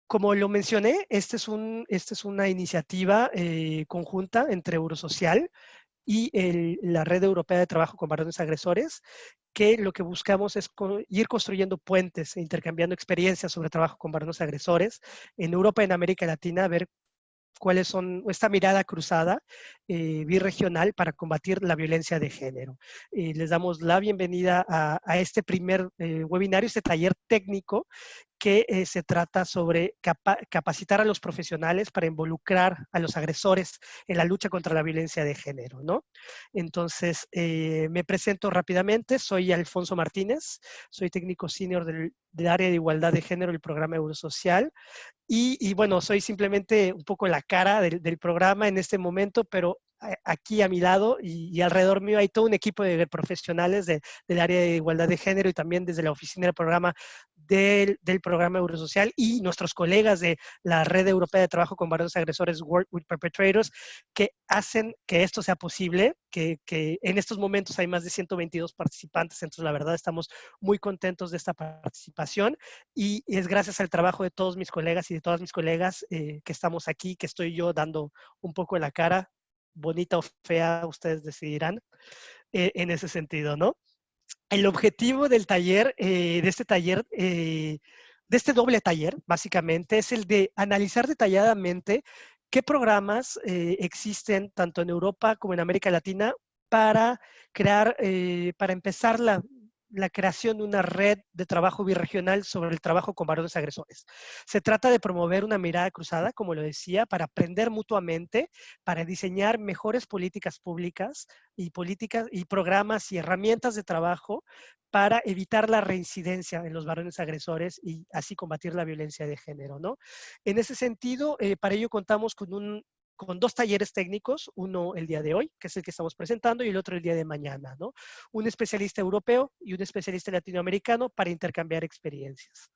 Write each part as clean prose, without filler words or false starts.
Como lo mencioné, esta es una iniciativa conjunta entre Eurosocial y la Red Europea de Trabajo con Varones Agresores, que lo que buscamos es ir construyendo puentes e intercambiando experiencias sobre trabajo con varones agresores en Europa y en América Latina, a ver cuáles son esta mirada cruzada birregional para combatir la violencia de género. Les damos la bienvenida a este primer webinario, este taller técnico que se trata sobre capacitar a los profesionales para involucrar a los agresores en la lucha contra la violencia de género, ¿no? Entonces, me presento rápidamente, soy Alfonso Martínez, soy técnico senior del área de igualdad de género del programa Eurosocial. Y bueno, soy simplemente un poco la cara del programa en este momento, pero aquí a mi lado y alrededor mío hay todo un equipo de profesionales del área de igualdad de género y también desde la oficina del programa del programa Eurosocial y nuestros colegas de la Red Europea de Trabajo con Varones Agresores, Work with Perpetrators, que hacen que esto sea posible, que en estos momentos hay más de 122 participantes, entonces la verdad estamos muy contentos de esta participación y es gracias al trabajo de todos mis colegas y de todas mis colegas que estamos aquí, que estoy yo dando un poco la cara, bonita o fea, ustedes decidirán en ese sentido, ¿no? El objetivo del taller, de este doble taller, básicamente, es el de analizar detalladamente qué programas existen tanto en Europa como en América Latina para crear, para empezar la creación de una red de trabajo birregional sobre el trabajo con varones agresores. Se trata de promover una mirada cruzada, como lo decía, para aprender mutuamente, para diseñar mejores políticas públicas y programas y herramientas de trabajo para evitar la reincidencia en los varones agresores y así combatir la violencia de género, ¿no? En ese sentido, para ello contamos con dos talleres técnicos, uno el día de hoy, que es el que estamos presentando, y el otro el día de mañana, ¿no? Un especialista europeo y un especialista latinoamericano para intercambiar experiencias.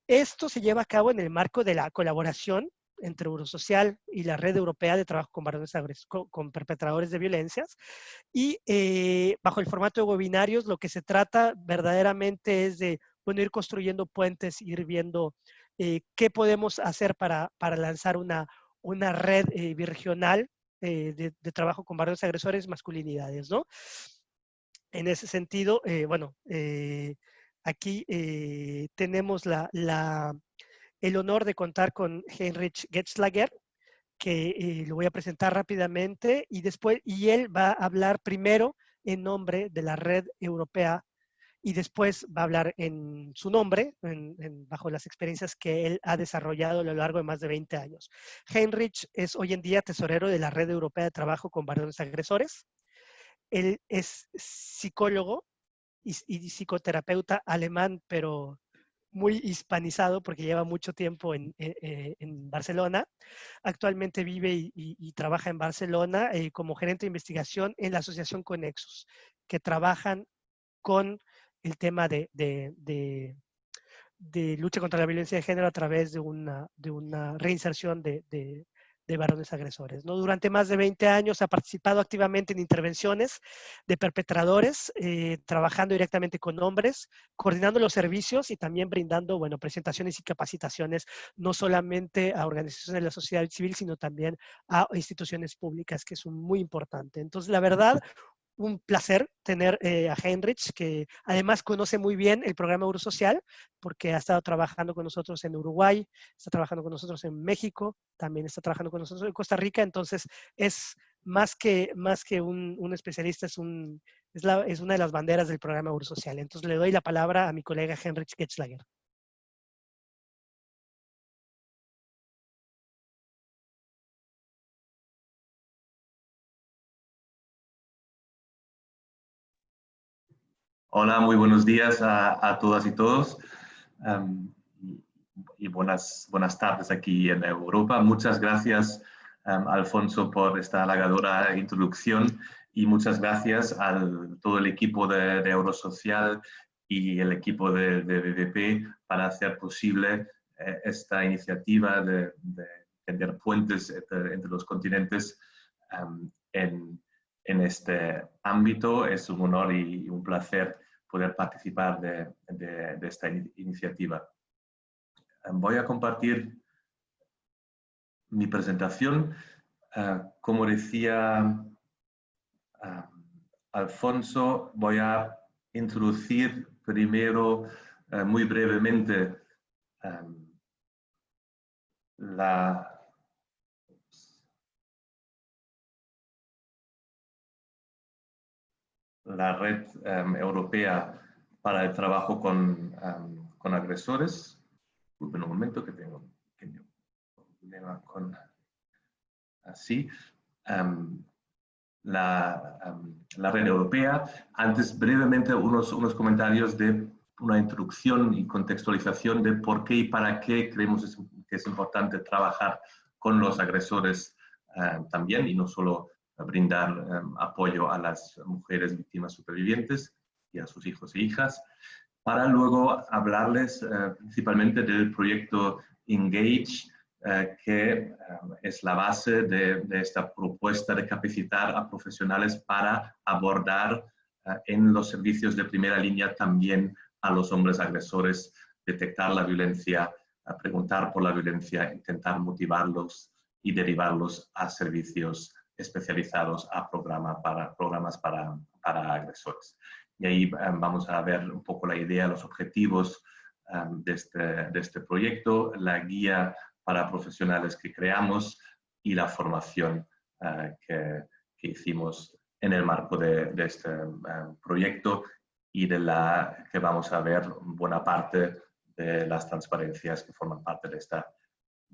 Esto se lleva a cabo en el marco de la colaboración entre Eurosocial y la Red Europea de Trabajo con Varones con Perpetradores de Violencias. Y bajo el formato de webinarios, lo que se trata verdaderamente es de bueno, ir construyendo puentes, ir viendo qué podemos hacer para lanzar una red birregional de trabajo con varones agresores masculinidades, ¿no? En ese sentido, bueno, aquí tenemos el honor de contar con Heinrich Getzlager, que lo voy a presentar rápidamente y él va a hablar primero en nombre de la Red Europea y después va a hablar en su nombre, bajo las experiencias que él ha desarrollado a lo largo de más de 20 años. Heinrich es hoy en día tesorero de la Red Europea de Trabajo con Varones Agresores. Él es psicólogo y psicoterapeuta alemán, pero muy hispanizado porque lleva mucho tiempo en Barcelona. Actualmente vive y trabaja en Barcelona como gerente de investigación en la asociación Conexus, que trabajan con el tema de lucha contra la violencia de género a través de una reinserción de varones agresores, ¿no? Durante más de 20 años ha participado activamente en intervenciones de perpetradores, trabajando directamente con hombres, coordinando los servicios y también brindando, bueno, presentaciones y capacitaciones, no solamente a organizaciones de la sociedad civil, sino también a instituciones públicas, que es muy importante. Entonces, la verdad, un placer tener a Heinrich, que además conoce muy bien el programa Eurosocial, porque ha estado trabajando con nosotros en Uruguay, está trabajando con nosotros en México, también está trabajando con nosotros en Costa Rica, entonces es más que un especialista, es una de las banderas del programa Eurosocial. Entonces le doy la palabra a mi colega Heinrich Getzlager. Hola, muy buenos días a todas y todos y buenas tardes aquí en Europa. Muchas gracias, Alfonso, por esta halagadora introducción y muchas gracias a todo el equipo de Eurosocial y el equipo de BDP para hacer posible esta iniciativa de tender puentes entre los continentes en este ámbito. Es un honor y un placer poder participar de esta iniciativa. Voy a compartir mi presentación. Como decía Alfonso, voy a introducir primero muy brevemente la red europea para el trabajo con agresores. Disculpen un momento que tengo un pequeño problema con así. La red europea. Antes, brevemente, unos comentarios de una introducción y contextualización de por qué y para qué creemos que es importante trabajar con los agresores también, y no solo brindar apoyo a las mujeres víctimas supervivientes y a sus hijos e hijas, para luego hablarles principalmente del proyecto Engage, que es la base de esta propuesta de capacitar a profesionales para abordar en los servicios de primera línea también a los hombres agresores, detectar la violencia, preguntar por la violencia, intentar motivarlos y derivarlos a servicios especializados, a programas para agresores. Y ahí vamos a ver un poco la idea, los objetivos de este proyecto, la guía para profesionales que creamos y la formación que hicimos en el marco de este proyecto, y de la que vamos a ver buena parte de las transparencias que forman parte de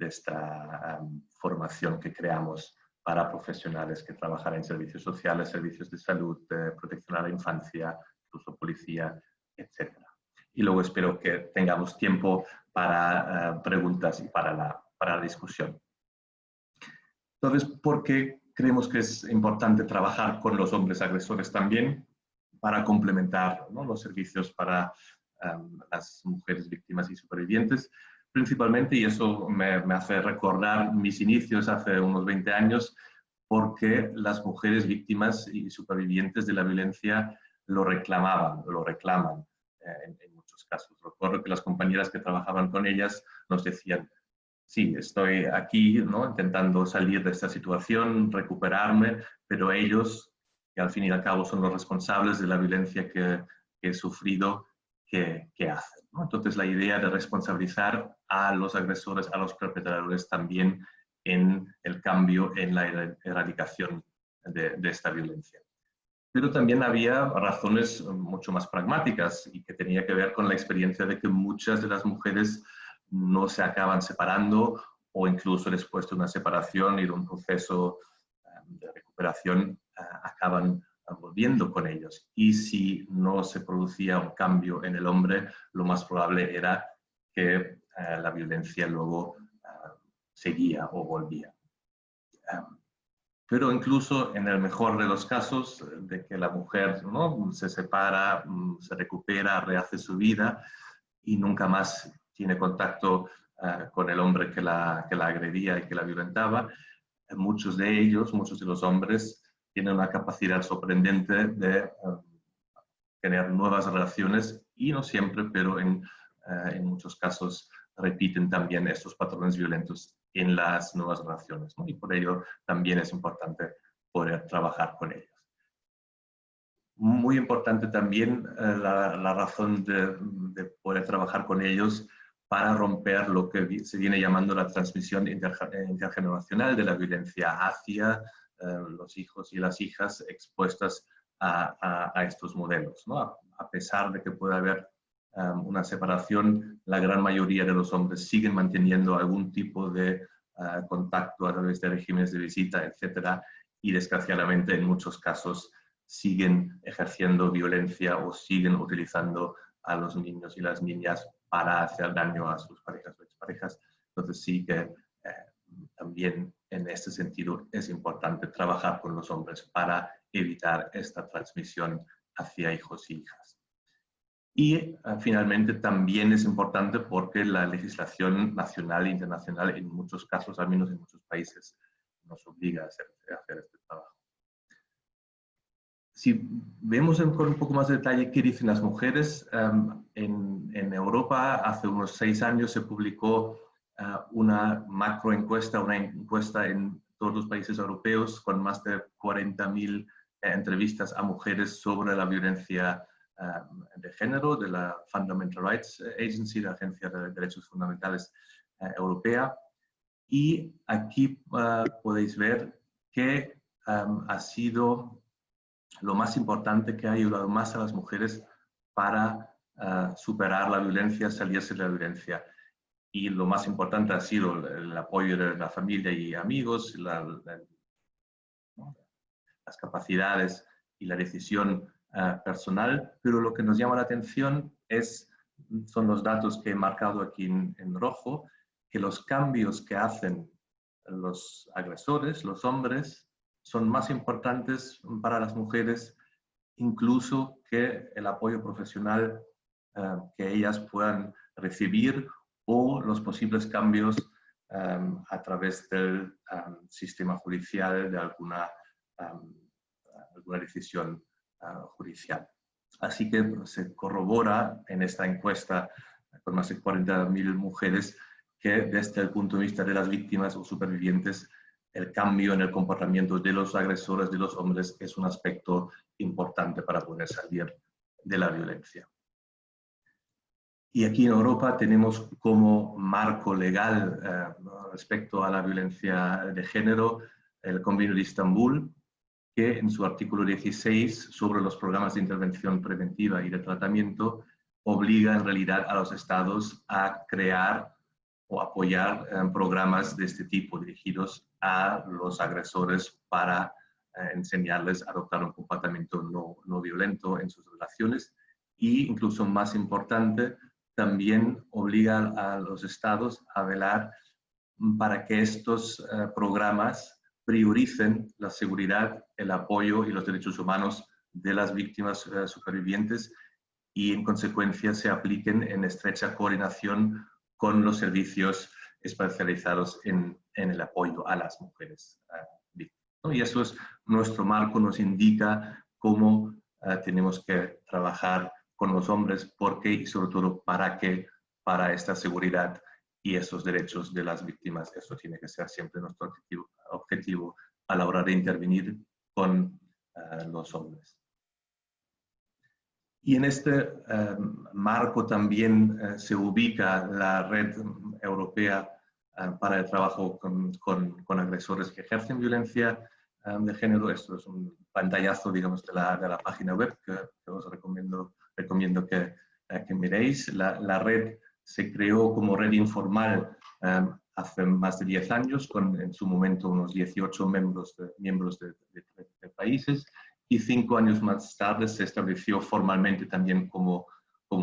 esta formación que creamos para profesionales que trabajan en servicios sociales, servicios de salud, de protección a la infancia, incluso policía, etc. Y luego espero que tengamos tiempo para preguntas y para la discusión. Entonces, ¿por qué creemos que es importante trabajar con los hombres agresores también? Para complementar, ¿no?, los servicios para las mujeres víctimas y supervivientes, principalmente, y eso me hace recordar mis inicios hace unos 20 años, porque las mujeres víctimas y supervivientes de la violencia lo reclamaban, lo reclaman en muchos casos. Recuerdo que las compañeras que trabajaban con ellas nos decían: sí, estoy aquí, ¿no?, intentando salir de esta situación, recuperarme, pero ellos, que al fin y al cabo son los responsables de la violencia que he sufrido, ¿qué hacen?, ¿no? Entonces, la idea de responsabilizar a los agresores, a los perpetradores también en el cambio, en la erradicación de esta violencia. Pero también había razones mucho más pragmáticas y que tenía que ver con la experiencia de que muchas de las mujeres no se acaban separando, o incluso después de una separación y de un proceso de recuperación acaban volviendo con ellos. Y si no se producía un cambio en el hombre, lo más probable era que la violencia luego seguía o volvía. Pero incluso en el mejor de los casos, de que la mujer, ¿no?, se separa, se recupera, rehace su vida y nunca más tiene contacto con el hombre que la agredía y que la violentaba, muchos de ellos, muchos de los hombres, tienen una capacidad sorprendente de tener nuevas relaciones, y no siempre, pero en muchos casos repiten también estos patrones violentos en las nuevas relaciones, ¿no? Y por ello también es importante poder trabajar con ellos. Muy importante también la razón de poder trabajar con ellos para romper lo que se viene llamando la transmisión intergeneracional de la violencia hacia los hijos y las hijas expuestas a estos modelos, ¿no? A pesar de que puede haber una separación, la gran mayoría de los hombres siguen manteniendo algún tipo de contacto a través de regímenes de visita, etcétera, y desgraciadamente en muchos casos siguen ejerciendo violencia o siguen utilizando a los niños y las niñas para hacer daño a sus parejas o exparejas. Entonces sí que también en este sentido es importante trabajar con los hombres para evitar esta transmisión hacia hijos y hijas. Y finalmente también es importante porque la legislación nacional e internacional en muchos casos, al menos en muchos países, nos obliga a hacer este trabajo. Si vemos con un poco más de detalle qué dicen las mujeres, en Europa hace unos 6 años se publicó una macroencuesta, una encuesta en todos los países europeos con más de 40.000 entrevistas a mujeres sobre la violencia de género de la Fundamental Rights Agency, la Agencia de Derechos Fundamentales Europea. Y aquí podéis ver que ha sido lo más importante, que ha ayudado más a las mujeres para superar la violencia, salirse de la violencia. Y lo más importante ha sido el apoyo de la familia y amigos, las capacidades y la decisión personal, pero lo que nos llama la atención son los datos que he marcado aquí en rojo, que los cambios que hacen los agresores, los hombres, son más importantes para las mujeres incluso que el apoyo profesional que ellas puedan recibir o los posibles cambios a través del sistema judicial, de alguna decisión judicial. Así que se corrobora en esta encuesta con más de 40.000 mujeres que desde el punto de vista de las víctimas o supervivientes, el cambio en el comportamiento de los agresores, de los hombres, es un aspecto importante para poder salir de la violencia. Y aquí en Europa tenemos como marco legal respecto a la violencia de género el Convenio de Estambul, que en su artículo 16 sobre los programas de intervención preventiva y de tratamiento obliga en realidad a los estados a crear o apoyar programas de este tipo dirigidos a los agresores para enseñarles a adoptar un comportamiento no violento en sus relaciones, y incluso más importante, también obliga a los estados a velar para que estos programas prioricen la seguridad, el apoyo y los derechos humanos de las víctimas supervivientes, y en consecuencia se apliquen en estrecha coordinación con los servicios especializados en el apoyo a las mujeres víctimas, ¿no? Y eso es nuestro marco, nos indica cómo tenemos que trabajar con los hombres, por qué y sobre todo para qué, para esta seguridad y estos derechos de las víctimas. Eso tiene que ser siempre nuestro objetivo a la hora de intervenir con los hombres. Y en este marco también se ubica la Red Europea para el Trabajo con Agresores que ejercen violencia de género. Esto es un pantallazo, digamos, de la página web que os recomiendo que miréis. La red se creó como red informal hace más de 10 años, con en su momento unos 18 miembros de países, y 5 años más tarde se estableció formalmente también como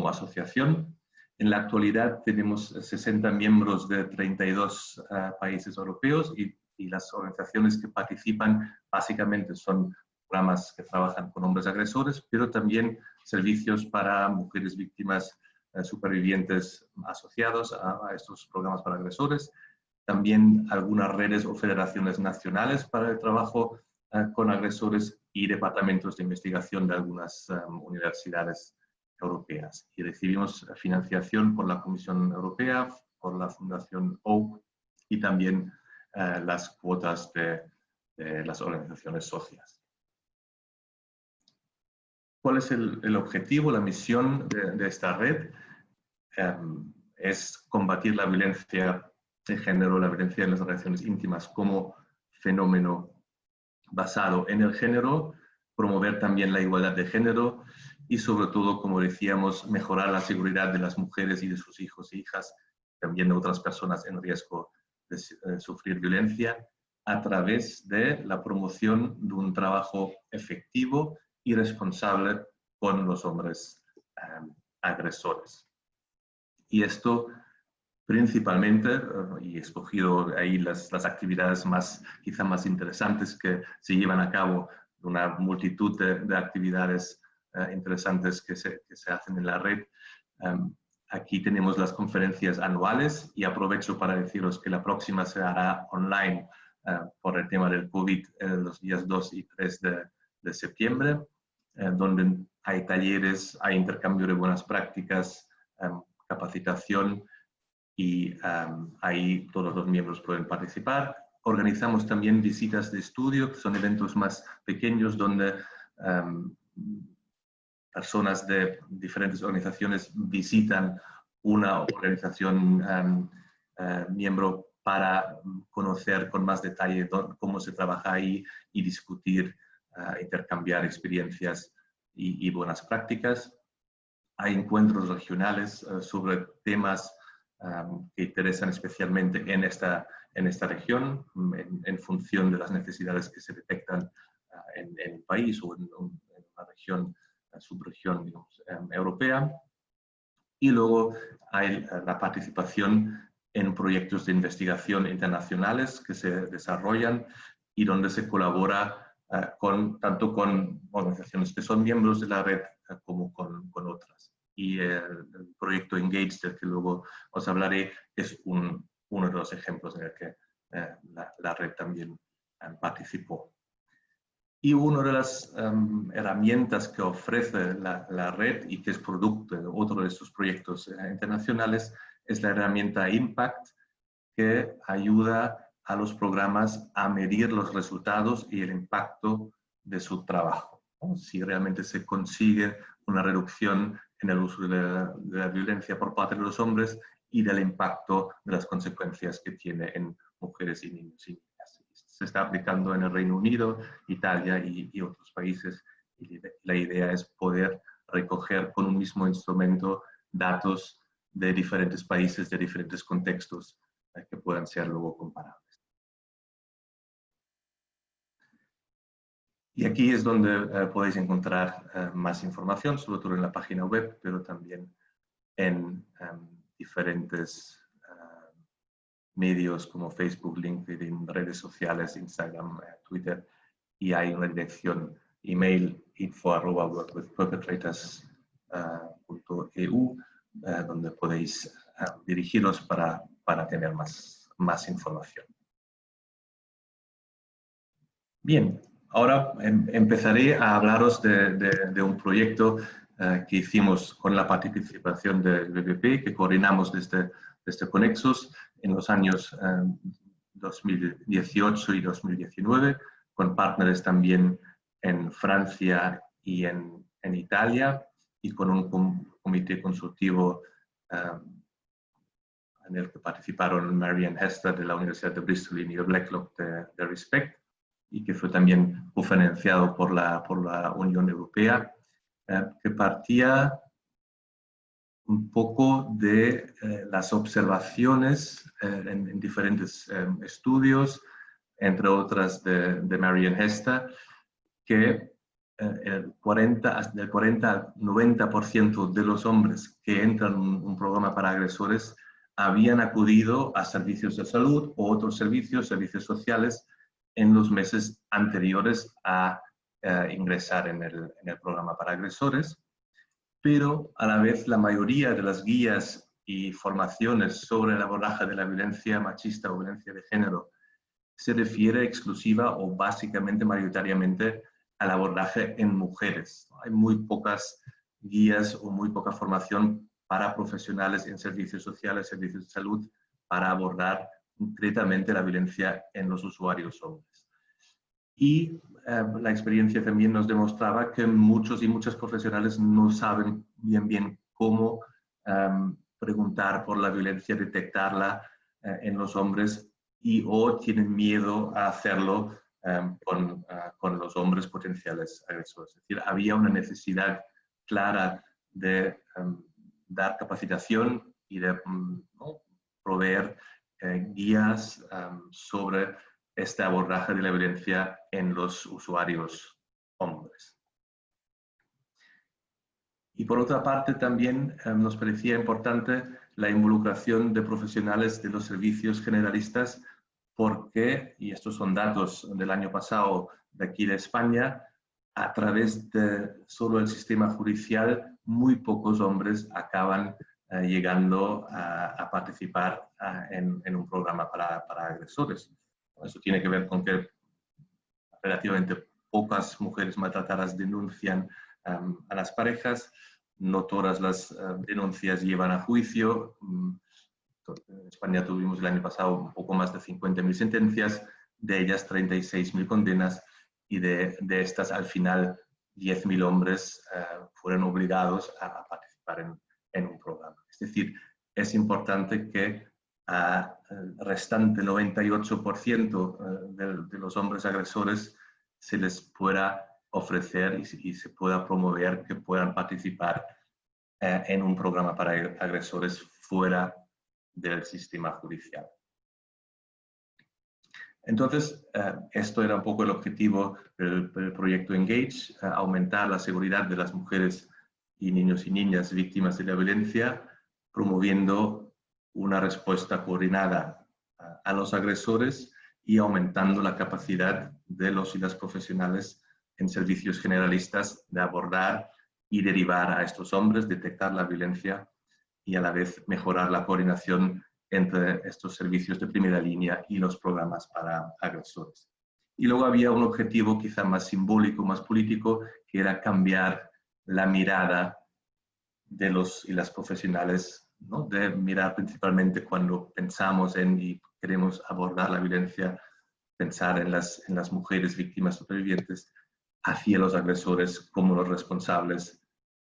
asociación. En la actualidad tenemos 60 miembros de 32 países europeos, y las organizaciones que participan básicamente son programas que trabajan con hombres agresores, pero también servicios para mujeres víctimas supervivientes asociados a estos programas para agresores. También algunas redes o federaciones nacionales para el trabajo con agresores, y departamentos de investigación de algunas universidades europeas. Y recibimos financiación por la Comisión Europea, por la Fundación OAK, y también las cuotas de las organizaciones socias. ¿Cuál es el objetivo, la misión de esta red? Es combatir la violencia de género, la violencia en las relaciones íntimas como fenómeno basado en el género, promover también la igualdad de género y, sobre todo, como decíamos, mejorar la seguridad de las mujeres y de sus hijos e hijas, también de otras personas en riesgo de sufrir violencia, a través de la promoción de un trabajo efectivo y responsable con los hombres agresores. Y esto principalmente, y he escogido ahí las actividades quizá más interesantes que se llevan a cabo, una multitud de actividades interesantes que se hacen en la red. Aquí tenemos las conferencias anuales, y aprovecho para deciros que la próxima se hará online por el tema del COVID los días 2 y 3 de septiembre, donde hay talleres, hay intercambio de buenas prácticas, capacitación, y ahí todos los miembros pueden participar. Organizamos también visitas de estudio, que son eventos más pequeños donde personas de diferentes organizaciones visitan una organización miembro para conocer con más detalle cómo se trabaja ahí y discutir, intercambiar experiencias y buenas prácticas. Hay encuentros regionales sobre temas que interesan especialmente en esta región, en función de las necesidades que se detectan en el país o en una región, subregión, digamos, europea. Y luego hay la participación en proyectos de investigación internacionales que se desarrollan y donde se colabora tanto con organizaciones que son miembros de la red como con otras. Y el proyecto Engage, del que luego os hablaré, es uno de los ejemplos en el que la red también participó. Y una de las herramientas que ofrece la red y que es producto de otro de estos proyectos internacionales es la herramienta Impact, que ayuda a los programas a medir los resultados y el impacto de su trabajo, ¿no? Si realmente se consigue una reducción en el uso de la violencia por parte de los hombres y del impacto de las consecuencias que tiene en mujeres y niños y niñas. Se está aplicando en el Reino Unido, Italia y otros países. Y la idea es poder recoger con un mismo instrumento datos de diferentes países, de diferentes contextos, que puedan ser luego comparables. Y aquí es donde podéis encontrar más información, sobre todo en la página web, pero también en diferentes medios como Facebook, LinkedIn, redes sociales, Instagram, Twitter, y hay una dirección email info@workwithperpetrators.eu donde podéis dirigiros para tener más información. Bien, ahora empezaré a hablaros de un proyecto que hicimos con la participación del BPP, que coordinamos desde Conexus en los años 2018 y 2019, con partners también en Francia y en Italia, y con un comité consultivo en el que participaron Marianne Hester de la Universidad de Bristol y Neil Blacklock de Respect, y que fue también cofinanciado por la Unión Europea, que partía un poco de las observaciones en diferentes estudios, entre otras de Marianne Hester, que del 40 al 90% de los hombres que entran en un programa para agresores habían acudido a servicios de salud o otros servicios sociales, en los meses anteriores a ingresar en el programa para agresores, pero a la vez la mayoría de las guías y formaciones sobre el abordaje de la violencia machista o violencia de género se refiere exclusiva o básicamente mayoritariamente al abordaje en mujeres. Hay muy pocas guías o muy poca formación para profesionales en servicios sociales, servicios de salud, para abordar concretamente la violencia en los usuarios hombres. Y la experiencia también nos demostraba que muchos y muchas profesionales no saben bien cómo preguntar por la violencia, detectarla en los hombres, o tienen miedo a hacerlo con los hombres potenciales agresores. Es decir, había una necesidad clara de dar capacitación y de proveer guías sobre este abordaje de la violencia en los usuarios hombres. Y por otra parte también nos parecía importante la involucración de profesionales de los servicios generalistas, porque, y estos son datos del año pasado de aquí de España, a través de solo el sistema judicial, muy pocos hombres acaban llegando a participar en un programa para agresores. Eso tiene que ver con que relativamente pocas mujeres maltratadas denuncian a las parejas, no todas las denuncias llevan a juicio, En España tuvimos el año pasado un poco más de 50.000 sentencias, de ellas 36.000 condenas, y de estas al final 10.000 hombres fueron obligados a participar en un programa. Es decir, es importante que al restante 98% de los hombres agresores se les pueda ofrecer y se pueda promover que puedan participar en un programa para agresores fuera del sistema judicial. Entonces, esto era un poco el objetivo del proyecto Engage, aumentar la seguridad de las mujeres y niños y niñas víctimas de la violencia, promoviendo una respuesta coordinada a los agresores y aumentando la capacidad de los y las profesionales en servicios generalistas de abordar y derivar a estos hombres, detectar la violencia y a la vez mejorar la coordinación entre estos servicios de primera línea y los programas para agresores. Y luego había un objetivo quizá más simbólico, más político, que era cambiar la mirada de los y las profesionales, ¿no? De mirar principalmente cuando pensamos en y queremos abordar la violencia, pensar en las mujeres víctimas supervivientes, hacia los agresores como los responsables,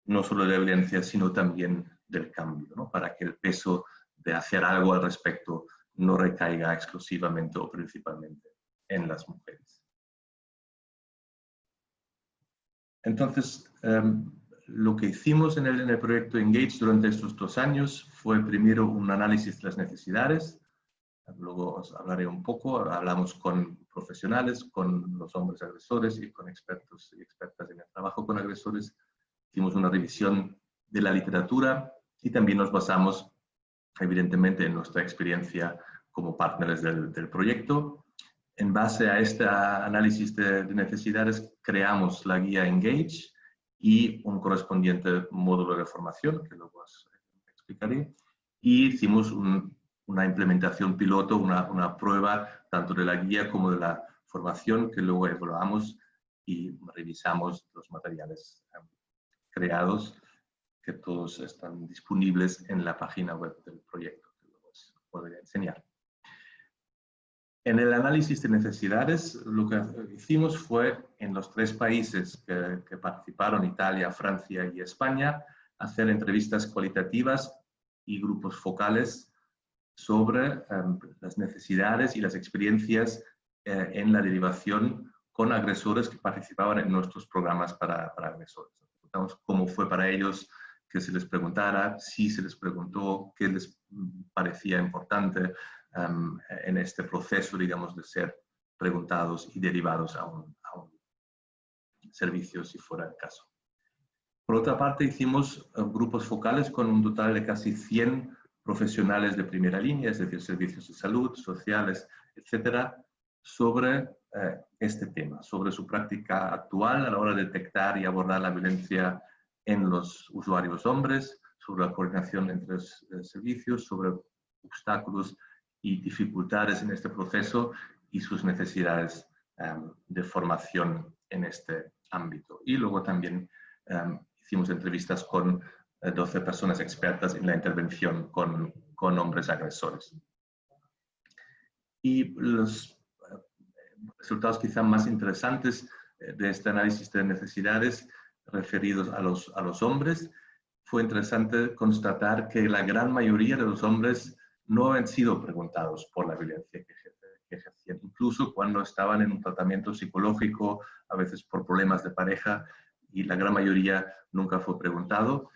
no solo de la violencia, sino también del cambio, ¿no? Para que el peso de hacer algo al respecto no recaiga exclusivamente o principalmente en las mujeres. Entonces, lo que hicimos en el proyecto Engage durante estos 2 años fue primero un análisis de las necesidades, luego os hablaré un poco, hablamos con profesionales, con los hombres agresores y con expertos y expertas en el trabajo con agresores, hicimos una revisión de la literatura y también nos basamos evidentemente en nuestra experiencia como partners del proyecto. En base a este análisis de necesidades, creamos la guía Engage y un correspondiente módulo de formación, que luego os explicaré, y hicimos una implementación piloto, una prueba tanto de la guía como de la formación, que luego evaluamos y revisamos los materiales creados, que todos están disponibles en la página web del proyecto, que luego os podré enseñar. En el análisis de necesidades, lo que hicimos fue, en los 3 países que participaron, Italia, Francia y España, hacer entrevistas cualitativas y grupos focales sobre las necesidades y las experiencias en la derivación con agresores que participaban en nuestros programas para agresores. Preguntamos cómo fue para ellos que se les preguntara, si se les preguntó, qué les parecía importante en este proceso, digamos, de ser preguntados y derivados a un servicio, si fuera el caso. Por otra parte, hicimos grupos focales con un total de casi 100 profesionales de primera línea, es decir, servicios de salud, sociales, etcétera, sobre este tema, sobre su práctica actual a la hora de detectar y abordar la violencia en los usuarios hombres, sobre la coordinación entre servicios, sobre obstáculos y dificultades en este proceso y sus necesidades de formación en este ámbito. Y luego también hicimos entrevistas con 12 personas expertas en la intervención con hombres agresores. Y los resultados quizá más interesantes de este análisis de necesidades referidos a los hombres, fue interesante constatar que la gran mayoría de los hombres no han sido preguntados por la violencia que ejercían, incluso cuando estaban en un tratamiento psicológico, a veces por problemas de pareja, y la gran mayoría nunca fue preguntado.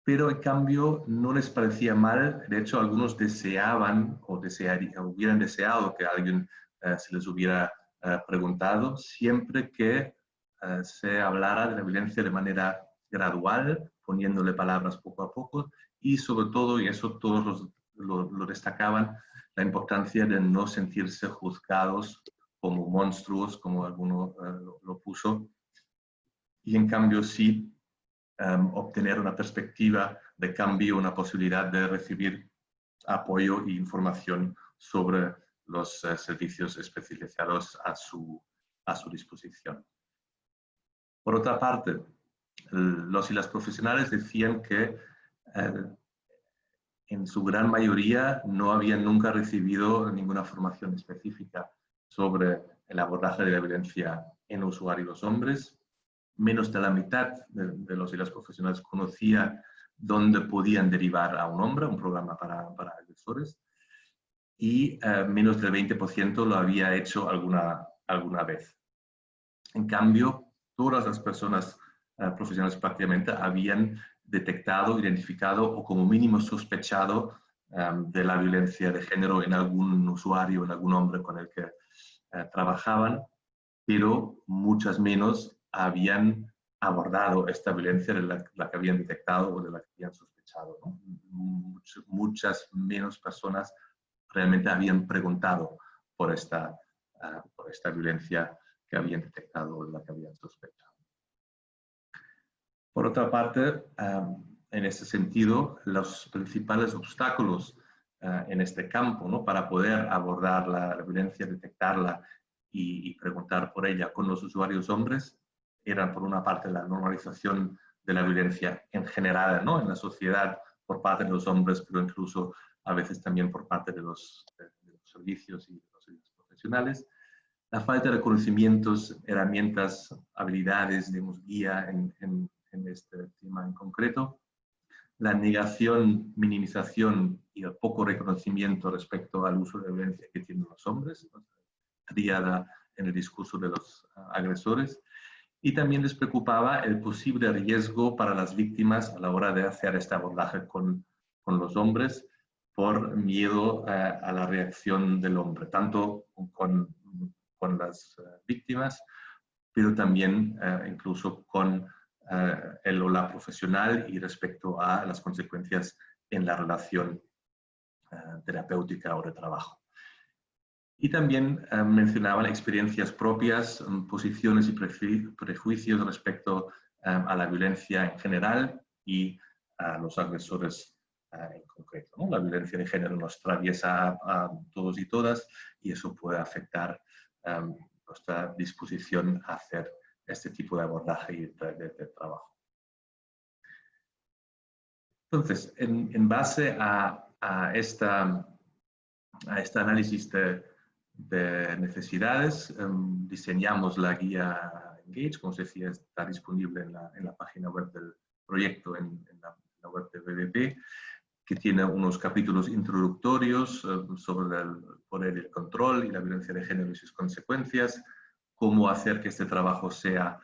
Pero en cambio no les parecía mal, de hecho algunos deseaban o hubieran deseado que alguien se les hubiera preguntado, siempre que se hablara de la violencia de manera gradual, poniéndole palabras poco a poco, y sobre todo, y eso todos lo destacaban, la importancia de no sentirse juzgados como monstruos, como alguno lo puso, y en cambio sí obtener una perspectiva de cambio, una posibilidad de recibir apoyo e información sobre los servicios especializados a su disposición. Por otra parte, los y las profesionales decían que en su gran mayoría no habían nunca recibido ninguna formación específica sobre el abordaje de la violencia en usuarios hombres. Menos de la mitad de los y las profesionales conocía dónde podían derivar a un hombre, un programa para agresores, y menos del 20% lo había hecho alguna vez. En cambio, todas las personas profesionales prácticamente habían detectado, identificado o como mínimo sospechado de la violencia de género en algún usuario, en algún hombre con el que trabajaban, pero muchas menos habían abordado esta violencia de la que habían detectado o de la que habían sospechado, ¿no? Muchas menos personas realmente habían preguntado por esta violencia que habían detectado o de la que habían sospechado. Por otra parte, en ese sentido, los principales obstáculos en este campo, ¿no?, para poder abordar la violencia, detectarla y preguntar por ella con los usuarios hombres, eran por una parte la normalización de la violencia en general, ¿no?, en la sociedad por parte de los hombres, pero incluso a veces también por parte de los servicios y de los servicios profesionales. La falta de conocimientos, herramientas, habilidades, digamos, guía en este tema en concreto. La negación, minimización y el poco reconocimiento respecto al uso de violencia que tienen los hombres, tríada en el discurso de los agresores. Y también les preocupaba el posible riesgo para las víctimas a la hora de hacer este abordaje con los hombres por miedo a la reacción del hombre, tanto con las víctimas, pero también incluso con el o la profesional y respecto a las consecuencias en la relación terapéutica o de trabajo. Y también mencionaban experiencias propias, posiciones y prejuicios respecto a la violencia en general y a los agresores en concreto, ¿no? La violencia de género nos atraviesa a todos y todas y eso puede afectar nuestra disposición a hacer este tipo de abordaje y de trabajo. Entonces, en base a este análisis de necesidades, diseñamos la guía Engage, como os decía, está disponible en la página web del proyecto, en la web de BBP, que tiene unos capítulos introductorios sobre el poder y el control y la violencia de género y sus consecuencias, cómo hacer que este trabajo sea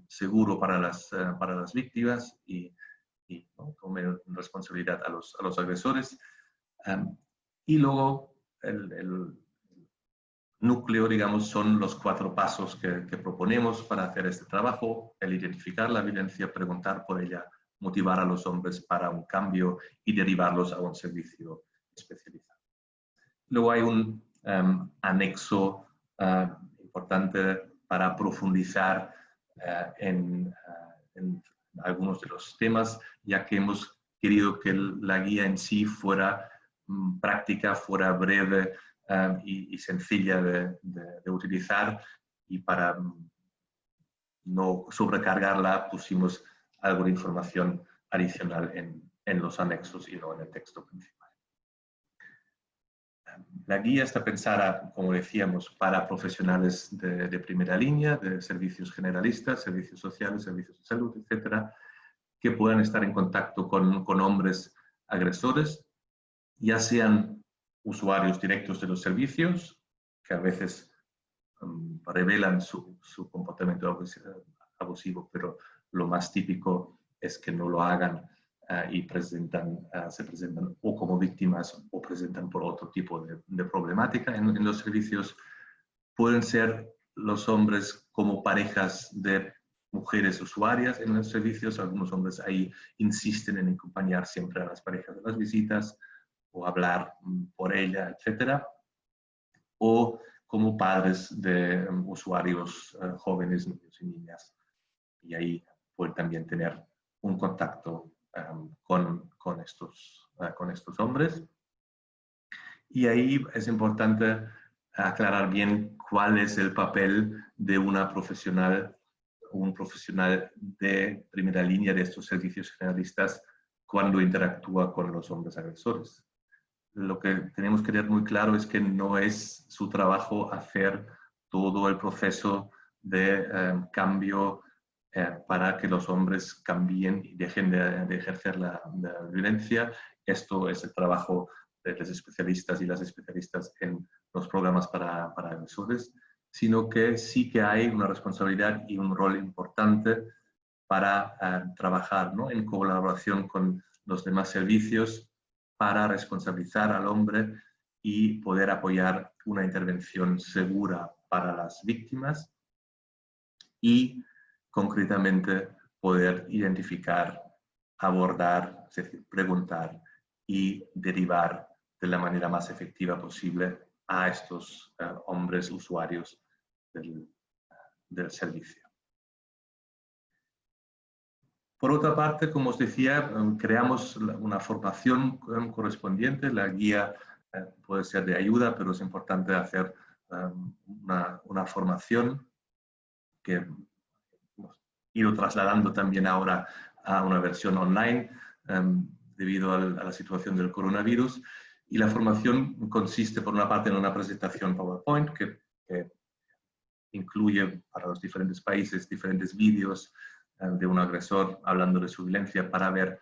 seguro para las víctimas y ¿no?, tomen responsabilidad a los agresores. Y luego el núcleo, digamos, son los 4 pasos que proponemos para hacer este trabajo: el identificar la violencia, preguntar por ella, motivar a los hombres para un cambio y derivarlos a un servicio especializado. Luego hay un anexo importante para profundizar en algunos de los temas, ya que hemos querido que la guía en sí fuera práctica, fuera breve y sencilla de utilizar, y para no sobrecargarla pusimos algo de información adicional en los anexos y no en el texto principal. La guía está pensada, como decíamos, para profesionales de primera línea, de servicios generalistas, servicios sociales, servicios de salud, etcétera, que puedan estar en contacto con hombres agresores, ya sean usuarios directos de los servicios, que a veces revelan su comportamiento abusivo, pero lo más típico es que no lo hagan y se presentan o como víctimas o presentan por otro tipo de problemática en los servicios. Pueden ser los hombres como parejas de mujeres usuarias en los servicios. Algunos hombres ahí insisten en acompañar siempre a las parejas de las visitas o hablar por ella, etcétera. O como padres de usuarios jóvenes, niños y niñas. Y ahí pueden también tener un contacto con estos hombres. Y ahí es importante aclarar bien cuál es el papel de una profesional, un profesional de primera línea de estos servicios generalistas cuando interactúa con los hombres agresores. Lo que tenemos que tener muy claro es que no es su trabajo hacer todo el proceso de cambio para que los hombres cambien y dejen de ejercer la violencia. Esto es el trabajo de los especialistas y las especialistas en los programas para agresores, sino que sí que hay una responsabilidad y un rol importante para trabajar, ¿no?, en colaboración con los demás servicios para responsabilizar al hombre y poder apoyar una intervención segura para las víctimas y concretamente poder identificar, abordar, es decir, preguntar y derivar de la manera más efectiva posible a estos hombres usuarios del servicio. Por otra parte, como os decía, creamos una formación correspondiente. La guía puede ser de ayuda, pero es importante hacer una formación que hemos ido trasladando también ahora a una versión online debido a la situación del coronavirus. Y la formación consiste, por una parte, en una presentación PowerPoint que incluye para los diferentes países diferentes vídeos de un agresor hablando de su violencia para ver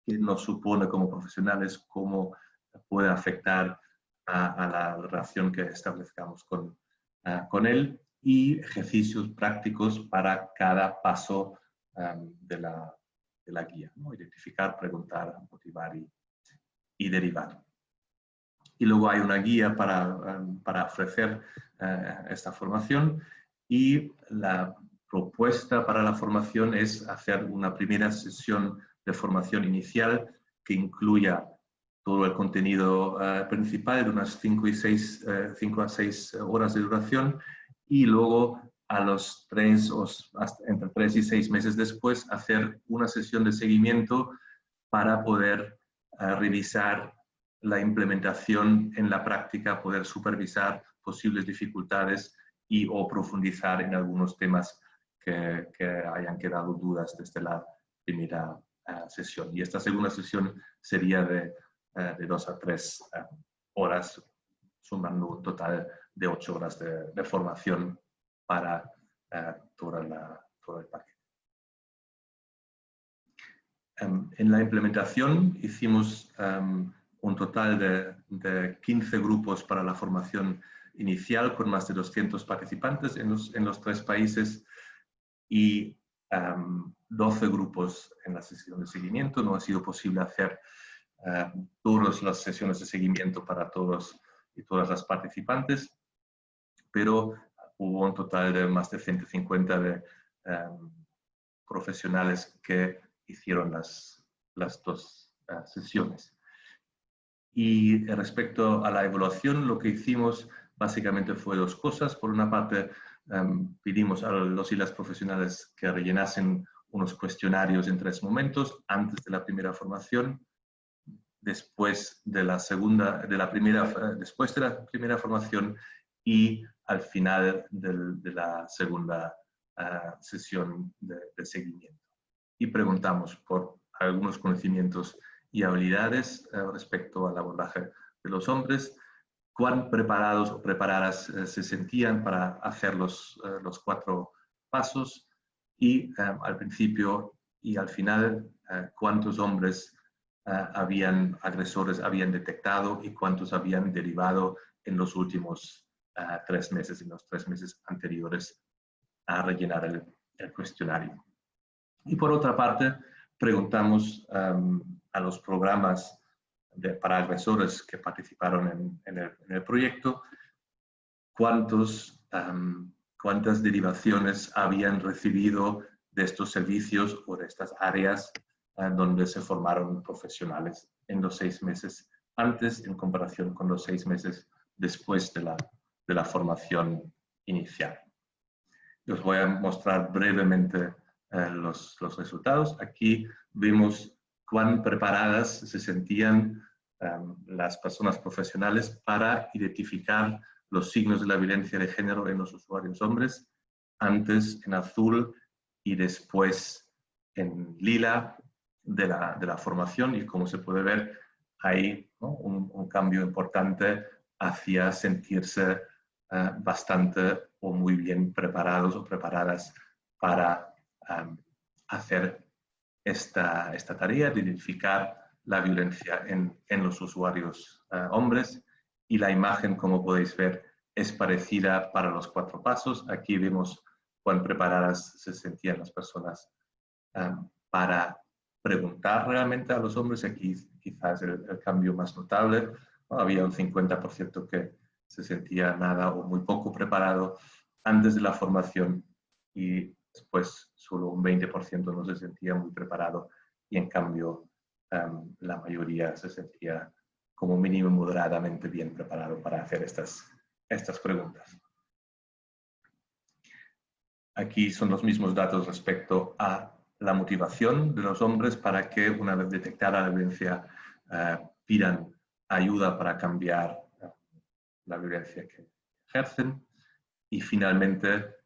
qué nos supone como profesionales, cómo puede afectar a la relación que establezcamos con él, y ejercicios prácticos para cada paso de la guía, ¿no? Identificar, preguntar, motivar y derivar. Y luego hay una guía para ofrecer esta formación, y la propuesta para la formación es hacer una primera sesión de formación inicial que incluya todo el contenido principal de unas 5 a 6 horas de duración, y luego a los entre 3 y 6 meses después hacer una sesión de seguimiento para poder revisar la implementación en la práctica, poder supervisar posibles dificultades y o profundizar en algunos temas que hayan quedado dudas desde la primera sesión. Y esta segunda sesión sería de 2 a 3 horas, sumando un total de 8 horas de formación para todo el paquete. En la implementación hicimos un total de 15 grupos para la formación inicial con más de 200 participantes en los 3 países y 12 grupos en la sesión de seguimiento. No ha sido posible hacer todas las sesiones de seguimiento para todos y todas las participantes, pero hubo un total de más de 150 de profesionales que hicieron las 2 sesiones. Y respecto a la evaluación, lo que hicimos básicamente fue 2 cosas. Por una parte, pedimos a los y las profesionales que rellenasen unos cuestionarios en 3 momentos, antes de la primera formación, después de la primera formación y al final de la segunda sesión de seguimiento. Y preguntamos por algunos conocimientos y habilidades respecto al abordaje de los hombres, cuán preparados o preparadas se sentían para hacer los 4 pasos, y al principio y al final cuántos hombres agresores habían detectado y cuántos habían derivado en los últimos 3 meses, en los 3 meses anteriores a rellenar el cuestionario. Y por otra parte, preguntamos a los programas para agresores que participaron en el proyecto cuántas derivaciones habían recibido de estos servicios o de estas áreas donde se formaron profesionales en los 6 meses antes en comparación con los 6 meses después de la formación inicial. Os voy a mostrar brevemente los resultados. Aquí vemos cuán preparadas se sentían las personas profesionales para identificar los signos de la violencia de género en los usuarios hombres, antes en azul y después en lila, de la formación y como se puede ver hay, ¿no?, un cambio importante hacia sentirse bastante o muy bien preparados o preparadas para hacer esta tarea de identificar la violencia en los usuarios hombres, y la imagen, como podéis ver, es parecida para los 4 pasos. Aquí vemos cuán preparadas se sentían las personas para preguntar realmente a los hombres. Aquí quizás el cambio más notable, ¿no? Había un 50% que se sentía nada o muy poco preparado antes de la formación y después solo un 20% no se sentía muy preparado, y en cambio la mayoría se sentía como mínimo moderadamente bien preparado para hacer estas preguntas. Aquí son los mismos datos respecto a la motivación de los hombres para que, una vez detectada la violencia, pidan ayuda para cambiar la violencia que ejercen. Y finalmente,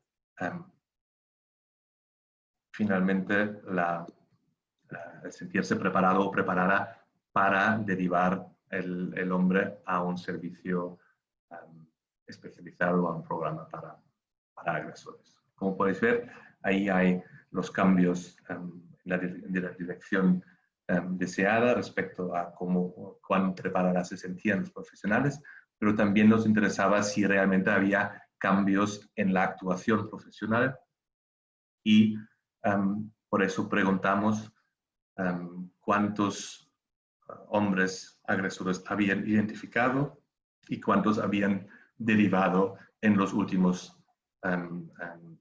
el sentirse preparado o preparada para derivar el hombre a un servicio especializado, a un programa para agresores. Como podéis ver, ahí hay los cambios en la dirección deseada respecto a cuán preparadas se sentían los profesionales, pero también nos interesaba si realmente había cambios en la actuación profesional, y por eso preguntamos cuántos hombres agresores habían identificado y cuántos habían derivado en los últimos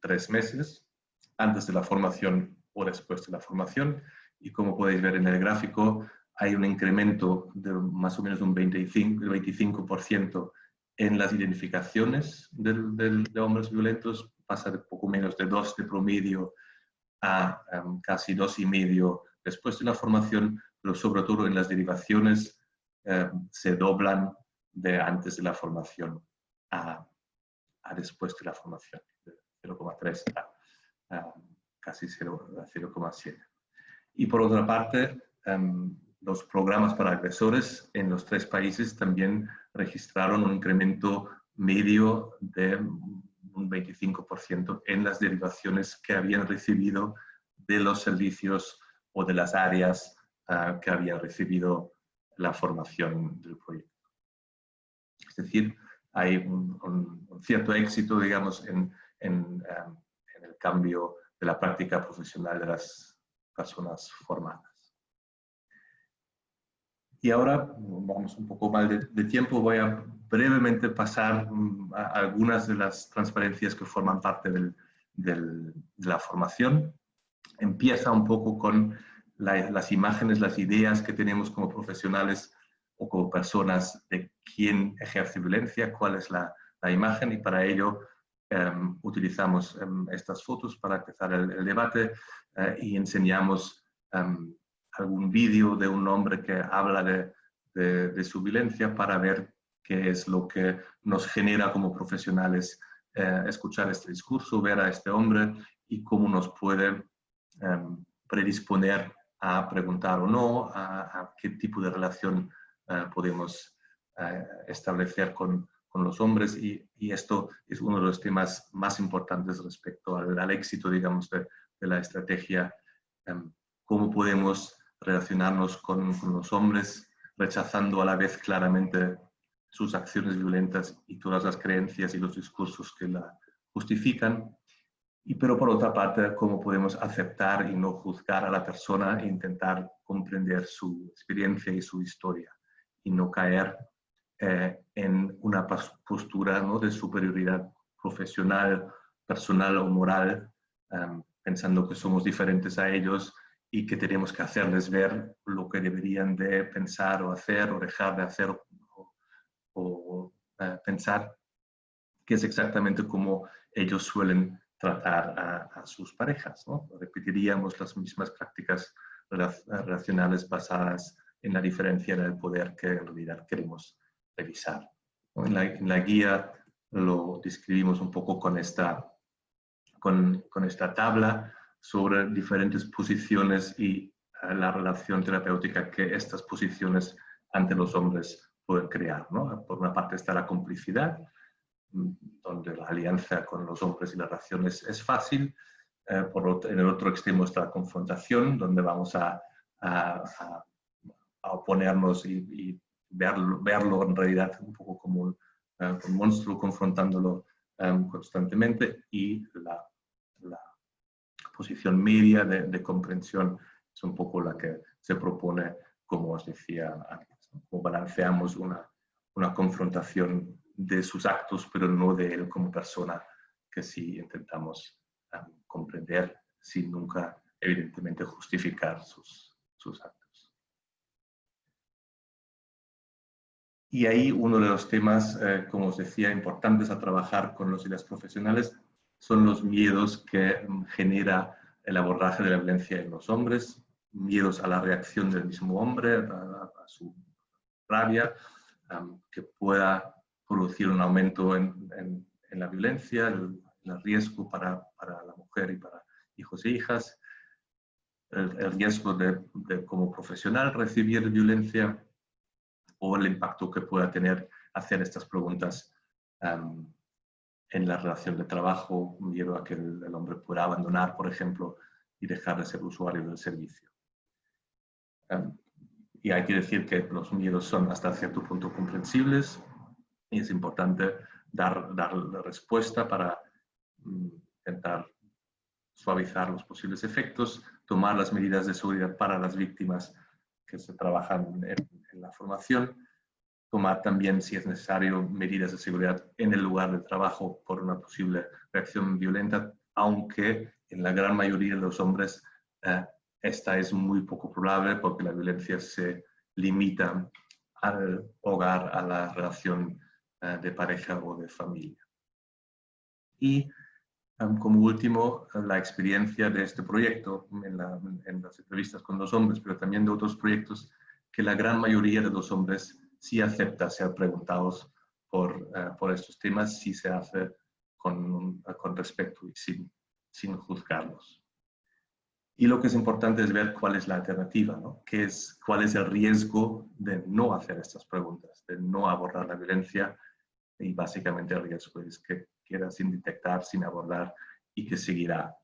3 meses, antes de la formación o después de la formación. Y como podéis ver en el gráfico, hay un incremento de más o menos un 25% en las identificaciones de hombres violentos. Pasa de poco menos de 2 de promedio a casi 2,5 después de la formación, pero sobre todo en las derivaciones se doblan de antes de la formación a después de la formación, de 0,3 a casi 0,7. Y por otra parte, los programas para agresores en los 3 países también registraron un incremento medio de un 25% en las derivaciones que habían recibido de los servicios o de las áreas que habían recibido la formación del proyecto. Es decir, hay un cierto éxito, digamos, en el cambio de la práctica profesional de las personas formadas. Y ahora, vamos un poco mal de tiempo, voy a brevemente pasar a algunas de las transparencias que forman parte de la formación. Empieza un poco con las imágenes, las ideas que tenemos como profesionales o como personas de quién ejerce violencia, cuál es la imagen, y para ello utilizamos estas fotos para empezar el debate y enseñamos algún vídeo de un hombre que habla de su violencia para ver qué es lo que nos genera como profesionales escuchar este discurso, ver a este hombre y cómo nos puede predisponer a preguntar o no, a qué tipo de relación podemos establecer con los hombres, y esto es uno de los temas más importantes respecto al éxito, digamos, de la estrategia. Cómo podemos relacionarnos con los hombres, rechazando a la vez claramente sus acciones violentas y todas las creencias y los discursos que la justifican. Pero por otra parte, cómo podemos aceptar y no juzgar a la persona e intentar comprender su experiencia y su historia, y no caer en una postura, ¿no?, de superioridad profesional, personal o moral, pensando que somos diferentes a ellos y que tenemos que hacerles ver lo que deberían de pensar o hacer o dejar de hacer o pensar, que es exactamente como ellos suelen tratar a sus parejas, ¿no? Repetiríamos las mismas prácticas relacionales basadas en la diferencia en el poder que en realidad queremos revisar. En la guía lo describimos un poco con esta tabla sobre diferentes posiciones y la relación terapéutica que estas posiciones ante los hombres pueden crear, ¿no? Por una parte está la complicidad, donde la alianza con los hombres y la relación es fácil. En el otro extremo está la confrontación, donde vamos a oponernos y verlo en realidad un poco como un monstruo, confrontándolo constantemente. Y la posición media de comprensión es un poco la que se propone, como os decía antes, ¿no? Como balanceamos una confrontación de sus actos, pero no de él como persona, que sí intentamos comprender sin nunca, evidentemente, justificar sus actos. Y ahí uno de los temas, como os decía, importantes a trabajar con los y las profesionales son los miedos que genera el abordaje de la violencia en los hombres, miedos a la reacción del mismo hombre, a su rabia, que pueda producir un aumento en la violencia, el riesgo para la mujer y para hijos e hijas, el riesgo de como profesional recibir violencia o el impacto que pueda tener hacer estas preguntas en la relación de trabajo, miedo a que el hombre pueda abandonar, por ejemplo, y dejar de ser usuario del servicio. Y hay que decir que los miedos son hasta cierto punto comprensibles y es importante dar la respuesta para intentar suavizar los posibles efectos, tomar las medidas de seguridad para las víctimas que se trabajan en la formación, tomar también, si es necesario, medidas de seguridad en el lugar de trabajo por una posible reacción violenta, aunque en la gran mayoría de los hombres esta es muy poco probable porque la violencia se limita al hogar, a la relación de pareja o de familia. Y como último, la experiencia de este proyecto en las entrevistas con los hombres, pero también de otros proyectos, que la gran mayoría de los hombres sí acepta ser preguntados por estos temas, sí se hace con respeto y sin juzgarlos. Y lo que es importante es ver cuál es la alternativa, ¿no? Cuál es el riesgo de no hacer estas preguntas, de no abordar la violencia, y básicamente el riesgo es que queda sin detectar, sin abordar y que seguirá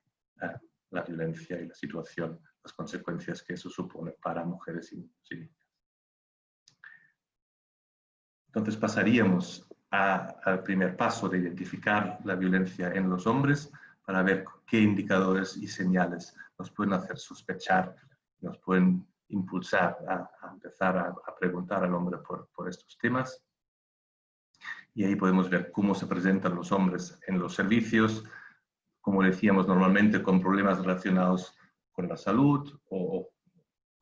la violencia y la situación, las consecuencias que eso supone para mujeres y niños. Entonces pasaríamos al primer paso de identificar la violencia en los hombres para ver qué indicadores y señales nos pueden hacer sospechar, nos pueden impulsar a empezar a preguntar al hombre por estos temas. Y ahí podemos ver cómo se presentan los hombres en los servicios, como decíamos, normalmente con problemas relacionados con la salud o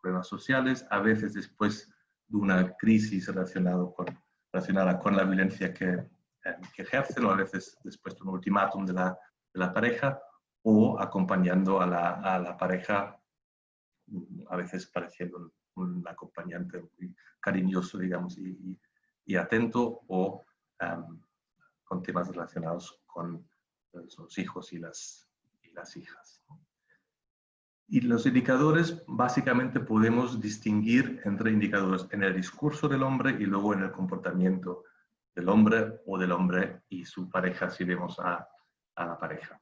problemas sociales, a veces después de una crisis relacionada con la violencia que ejercen, o a veces después de un ultimátum de la pareja, o acompañando a la pareja, a veces pareciendo un acompañante muy cariñoso, digamos, y atento, o con temas relacionados con los hijos y las hijas. Y los indicadores, básicamente podemos distinguir entre indicadores en el discurso del hombre y luego en el comportamiento del hombre o del hombre y su pareja, si vemos a la pareja.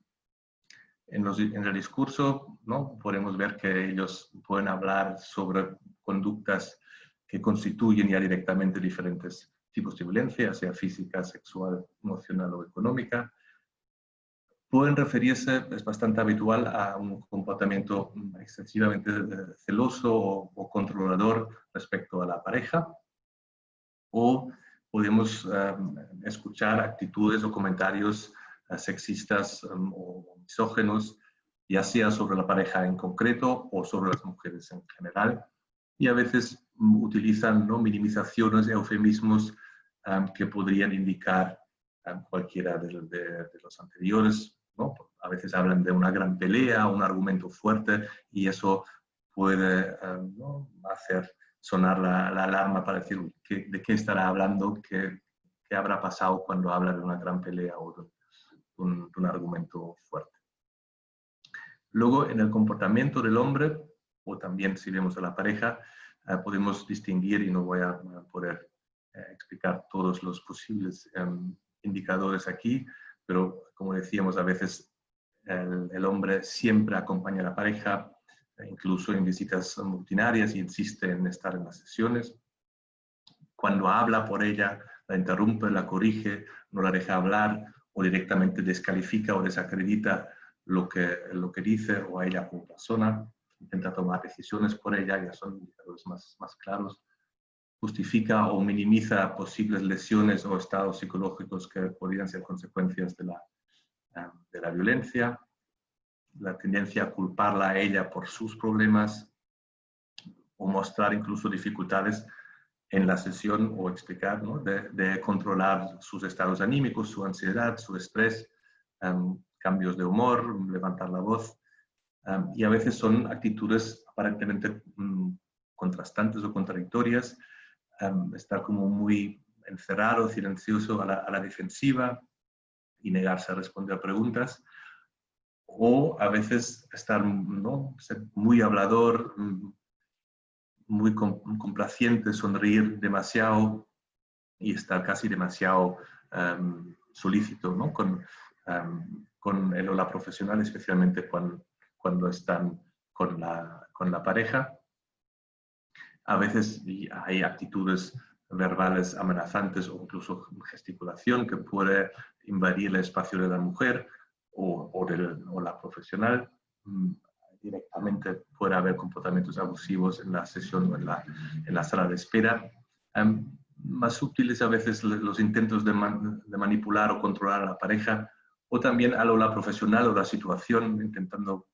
En el discurso, ¿no?, podemos ver que ellos pueden hablar sobre conductas que constituyen ya directamente diferentes tipos de violencia, sea física, sexual, emocional o económica. Pueden referirse, es bastante habitual, a un comportamiento excesivamente celoso o controlador respecto a la pareja, o podemos escuchar actitudes o comentarios sexistas o misóginos, ya sea sobre la pareja en concreto o sobre las mujeres en general, y a veces utilizan, ¿no?, minimizaciones, eufemismos que podrían indicar cualquiera de los anteriores, ¿no? A veces hablan de una gran pelea, un argumento fuerte, y eso puede ¿no?, hacer sonar la alarma para decir de qué estará hablando, qué habrá pasado cuando habla de una gran pelea o de un argumento fuerte. Luego, en el comportamiento del hombre, o también si vemos a la pareja, podemos distinguir, y no voy a poder explicar todos los posibles indicadores aquí, pero como decíamos, a veces el hombre siempre acompaña a la pareja, incluso en visitas multitudinarias, y insiste en estar en las sesiones. Cuando habla por ella, la interrumpe, la corrige, no la deja hablar, o directamente descalifica o desacredita lo que dice, o a ella como persona, intenta tomar decisiones por ella, ya son indicadores más claros. Justifica o minimiza posibles lesiones o estados psicológicos que podrían ser consecuencias de la violencia. La tendencia a culparla a ella por sus problemas, o mostrar incluso dificultades en la sesión, o explicar, ¿no?, de controlar sus estados anímicos, su ansiedad, su estrés, cambios de humor, levantar la voz. Y a veces son actitudes aparentemente contrastantes o contradictorias, estar como muy encerrado, silencioso, a la defensiva y negarse a responder preguntas, o a veces estar, ¿no?, ser muy hablador, muy complaciente, sonreír demasiado y estar casi demasiado solícito, ¿no?, con él o la profesional, especialmente cuando están con la pareja. A veces hay actitudes verbales amenazantes o incluso gesticulación que puede invadir el espacio de la mujer o la profesional. Directamente puede haber comportamientos abusivos en la sesión o en la sala de espera. Más sutiles a veces los intentos de manipular o controlar a la pareja, o también a la profesional o la situación, intentando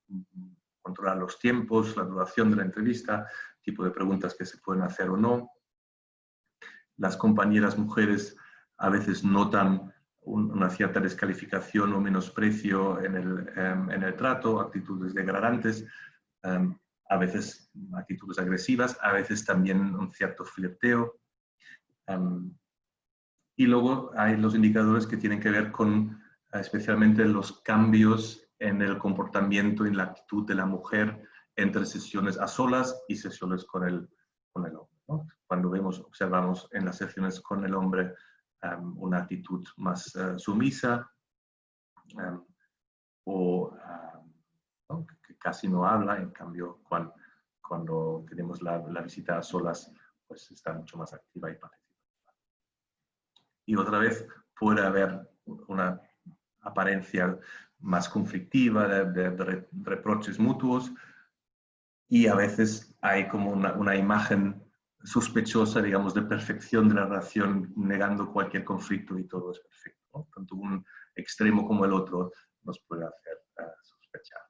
controlar los tiempos, la duración de la entrevista, tipo de preguntas que se pueden hacer o no. Las compañeras mujeres a veces notan una cierta descalificación o menosprecio en el trato, actitudes degradantes, a veces actitudes agresivas, a veces también un cierto flirteo. Y luego hay los indicadores que tienen que ver con especialmente los cambios en el comportamiento y en la actitud de la mujer entre sesiones a solas y sesiones con el hombre, ¿no? Cuando observamos en las sesiones con el hombre una actitud más sumisa, ¿no?, que casi no habla. En cambio, cuando tenemos la visita a solas, pues está mucho más activa y participativa. Y otra vez puede haber una apariencia más conflictiva de reproches mutuos, y a veces hay como una imagen sospechosa, digamos, de perfección de la relación, negando cualquier conflicto y todo es perfecto, ¿no? Tanto un extremo como el otro nos puede hacer sospechar.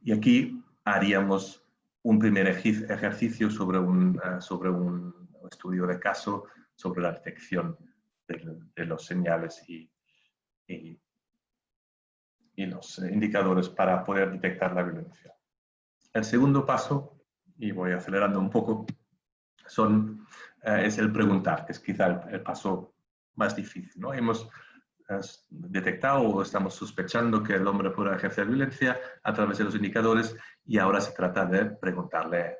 Y aquí haríamos un primer ejercicio sobre un estudio de caso sobre la detección de los señales y los indicadores para poder detectar la violencia. El segundo paso, y voy acelerando un poco, es el preguntar, que es quizá el paso más difícil, ¿no? Hemos detectado o estamos sospechando que el hombre puede ejercer violencia a través de los indicadores, y ahora se trata de preguntarle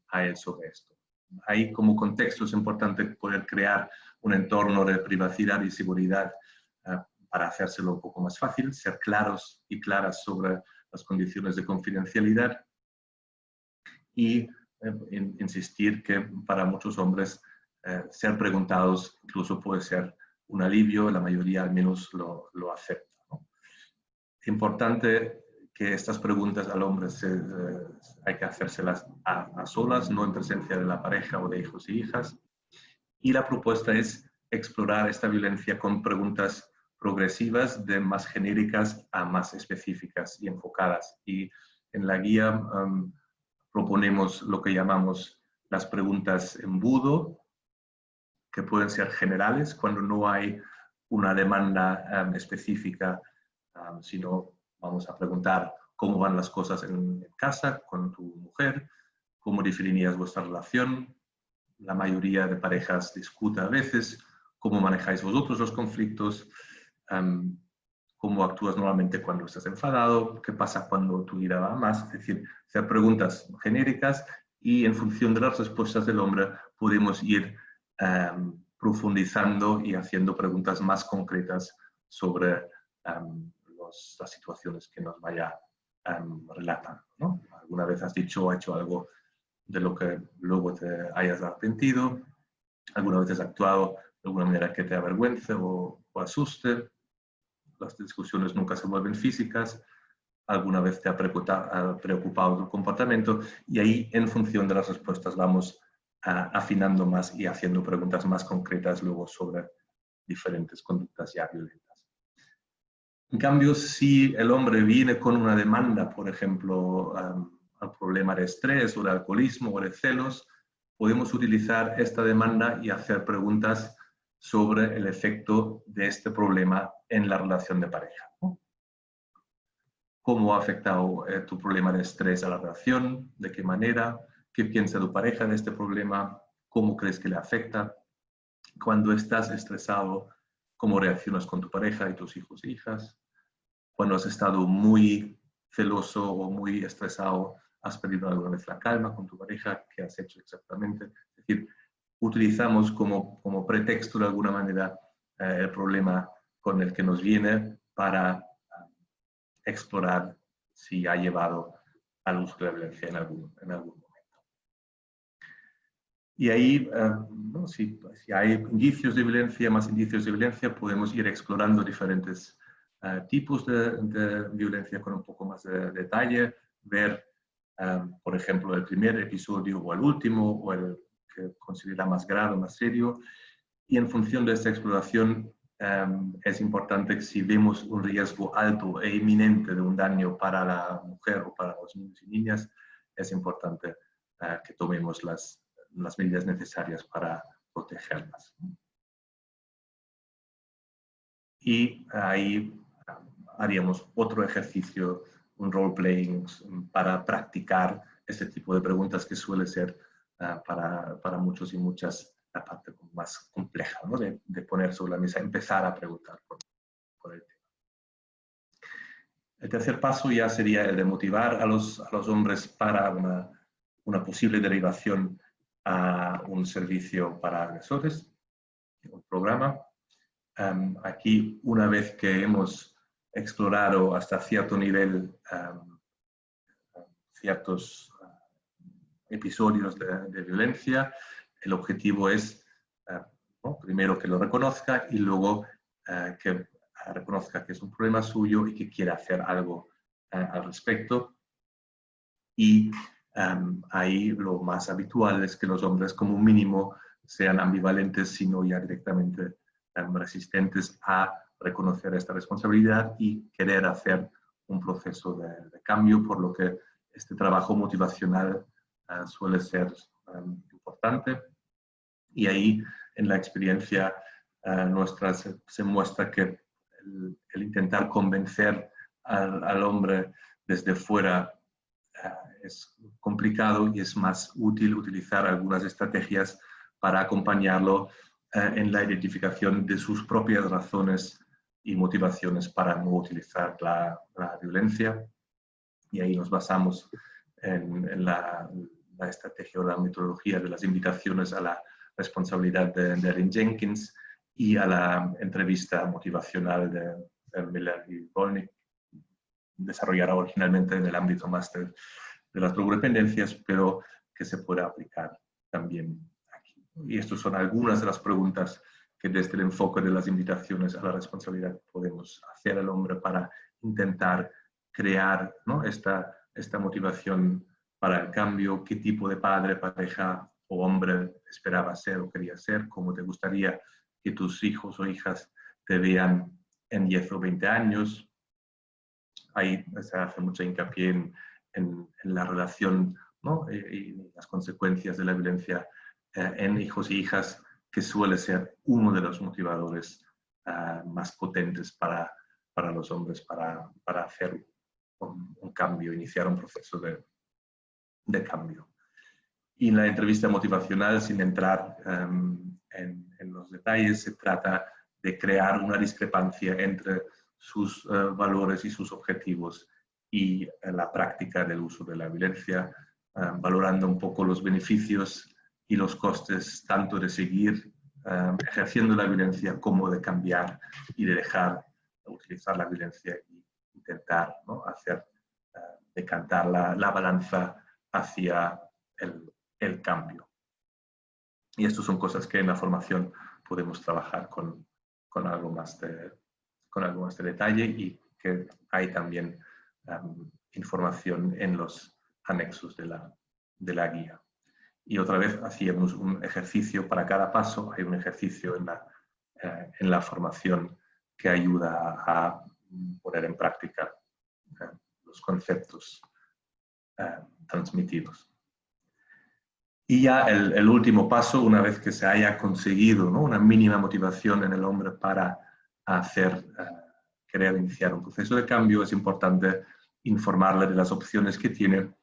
a él sobre esto. Ahí, como contexto, es importante poder crear un entorno de privacidad y seguridad para hacérselo un poco más fácil, ser claros y claras sobre las condiciones de confidencialidad, y insistir que para muchos hombres ser preguntados incluso puede ser un alivio, la mayoría al menos lo acepta, ¿no? Es importante que estas preguntas al hombre hay que hacérselas a solas, no en presencia de la pareja o de hijos y hijas. Y la propuesta es explorar esta violencia con preguntas progresivas, de más genéricas a más específicas y enfocadas. Y en la guía proponemos lo que llamamos las preguntas embudo, que pueden ser generales cuando no hay una demanda específica, sino vamos a preguntar cómo van las cosas en casa con tu mujer, cómo definirías vuestra relación. La mayoría de parejas discute a veces, cómo manejáis vosotros los conflictos, cómo actúas normalmente cuando estás enfadado, qué pasa cuando tu ira va más, es decir, hacer preguntas genéricas y en función de las respuestas del hombre podemos ir profundizando y haciendo preguntas más concretas sobre las situaciones que nos vaya relatando, ¿no? ¿Alguna vez has dicho o hecho algo de lo que luego te hayas arrepentido? ¿Alguna vez has actuado de alguna manera que te avergüence o asuste? Las discusiones nunca se vuelven físicas. ¿Alguna vez te ha preocupado tu comportamiento? Y ahí, en función de las respuestas, vamos afinando más y haciendo preguntas más concretas luego sobre diferentes conductas ya violentas. En cambio, si el hombre viene con una demanda, por ejemplo, al problema de estrés o de alcoholismo o de celos, podemos utilizar esta demanda y hacer preguntas sobre el efecto de este problema en la relación de pareja, ¿no? ¿Cómo ha afectado tu problema de estrés a la relación? ¿De qué manera? ¿Qué piensa tu pareja de este problema? ¿Cómo crees que le afecta? Cuando estás estresado, ¿cómo reaccionas con tu pareja y tus hijos e hijas? Cuando has estado muy celoso o muy estresado, ¿has perdido alguna vez la calma con tu pareja? ¿Qué has hecho exactamente? Es decir, utilizamos como pretexto de alguna manera el problema con el que nos viene para explorar si ha llevado al uso de la violencia en algún momento. Y ahí, ¿no? si hay indicios de violencia, más indicios de violencia, podemos ir explorando diferentes tipos de violencia con un poco más de detalle, ver, por ejemplo, el primer episodio o el último, o el que considera más grave, más serio, y en función de esta exploración es importante que si vemos un riesgo alto e inminente de un daño para la mujer o para los niños y niñas, es importante que tomemos las medidas necesarias para protegerlas. Y ahí haríamos otro ejercicio, un role-playing, para practicar este tipo de preguntas que suele ser para muchos y muchas la parte más compleja, ¿no? de poner sobre la mesa, empezar a preguntar por el tema. El tercer paso ya sería el de motivar a los hombres para una posible derivación a un servicio para agresores, un programa. Aquí, una vez que hemos explorado hasta cierto nivel ciertos episodios de violencia, el objetivo es, ¿no? primero que lo reconozca y luego que reconozca que es un problema suyo y que quiere hacer algo al respecto. Y ahí lo más habitual es que los hombres como mínimo sean ambivalentes, sino ya directamente resistentes a reconocer esta responsabilidad y querer hacer un proceso de cambio, por lo que este trabajo motivacional suele ser importante. Y ahí, en la experiencia nuestra, se muestra que el intentar convencer al hombre desde fuera es complicado y es más útil utilizar algunas estrategias para acompañarlo en la identificación de sus propias razones y motivaciones para no utilizar la violencia. Y ahí nos basamos en la estrategia o la metodología de las invitaciones a la responsabilidad de Erin Jenkins y a la entrevista motivacional de Miller y Volnick, desarrollada originalmente en el ámbito máster de las drogodependencias, pero que se puede aplicar también aquí. Y estas son algunas de las preguntas que desde el enfoque de las invitaciones a la responsabilidad podemos hacer al hombre para intentar crear, ¿no? esta motivación para el cambio, qué tipo de padre, pareja o hombre esperaba ser o quería ser, cómo te gustaría que tus hijos o hijas te vean en 10 o 20 años. Ahí se hace mucha hincapié en la relación, ¿no? y las consecuencias de la violencia en hijos e hijas, que suele ser uno de los motivadores más potentes para los hombres para hacer un cambio, iniciar un proceso de cambio. Y en la entrevista motivacional, sin entrar en los detalles, se trata de crear una discrepancia entre sus valores y sus objetivos y la práctica del uso de la violencia, valorando un poco los beneficios y los costes tanto de seguir ejerciendo la violencia como de cambiar y de dejar de utilizar la violencia y intentar, ¿no?, hacer decantar la balanza hacia el cambio. Y estas son cosas que en la formación podemos trabajar con algo más de detalle, y que hay también información en los anexos de la guía. Y otra vez hacíamos un ejercicio para cada paso. Hay un ejercicio en la formación que ayuda a poner en práctica los conceptos transmitidos. Y ya el último paso, una vez que se haya conseguido, ¿no?, una mínima motivación en el hombre para querer iniciar un proceso de cambio, es importante informarle de las opciones que tiene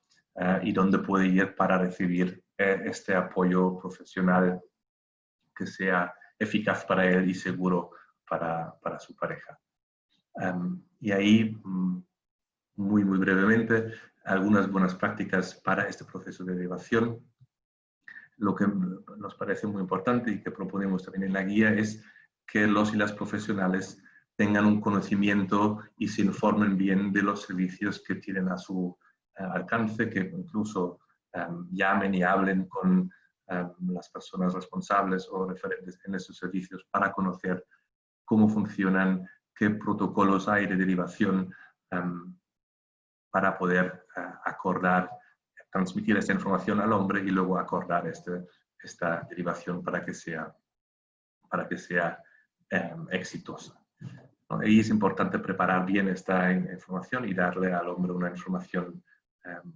y dónde puede ir para recibir este apoyo profesional que sea eficaz para él y seguro para su pareja. Y ahí, muy brevemente, algunas buenas prácticas para este proceso de derivación. Lo que nos parece muy importante y que proponemos también en la guía es que los y las profesionales tengan un conocimiento y se informen bien de los servicios que tienen a su alcance, que incluso llamen y hablen con las personas responsables o referentes en esos servicios para conocer cómo funcionan, qué protocolos hay de derivación, para poder acordar, transmitir esta información al hombre y luego acordar esta derivación para que sea exitosa. ¿No? Y es importante preparar bien esta información y darle al hombre una información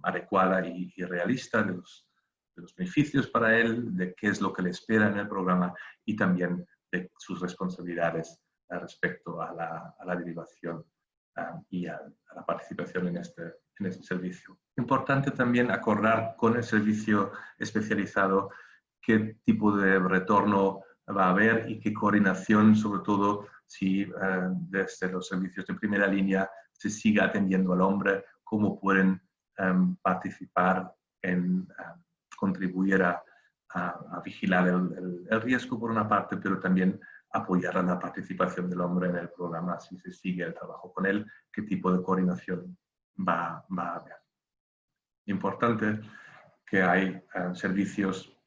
adecuada y realista de los beneficios para él, de qué es lo que le espera en el programa y también de sus responsabilidades respecto a la derivación y a la participación en este servicio. Importante también acordar con el servicio especializado qué tipo de retorno va a haber y qué coordinación, sobre todo si desde los servicios de primera línea se sigue atendiendo al hombre, cómo pueden participar en contribuir a vigilar el riesgo por una parte, pero también apoyar a la participación del hombre en el programa, si se sigue el trabajo con él, qué tipo de coordinación va a haber. Importante que hay servicios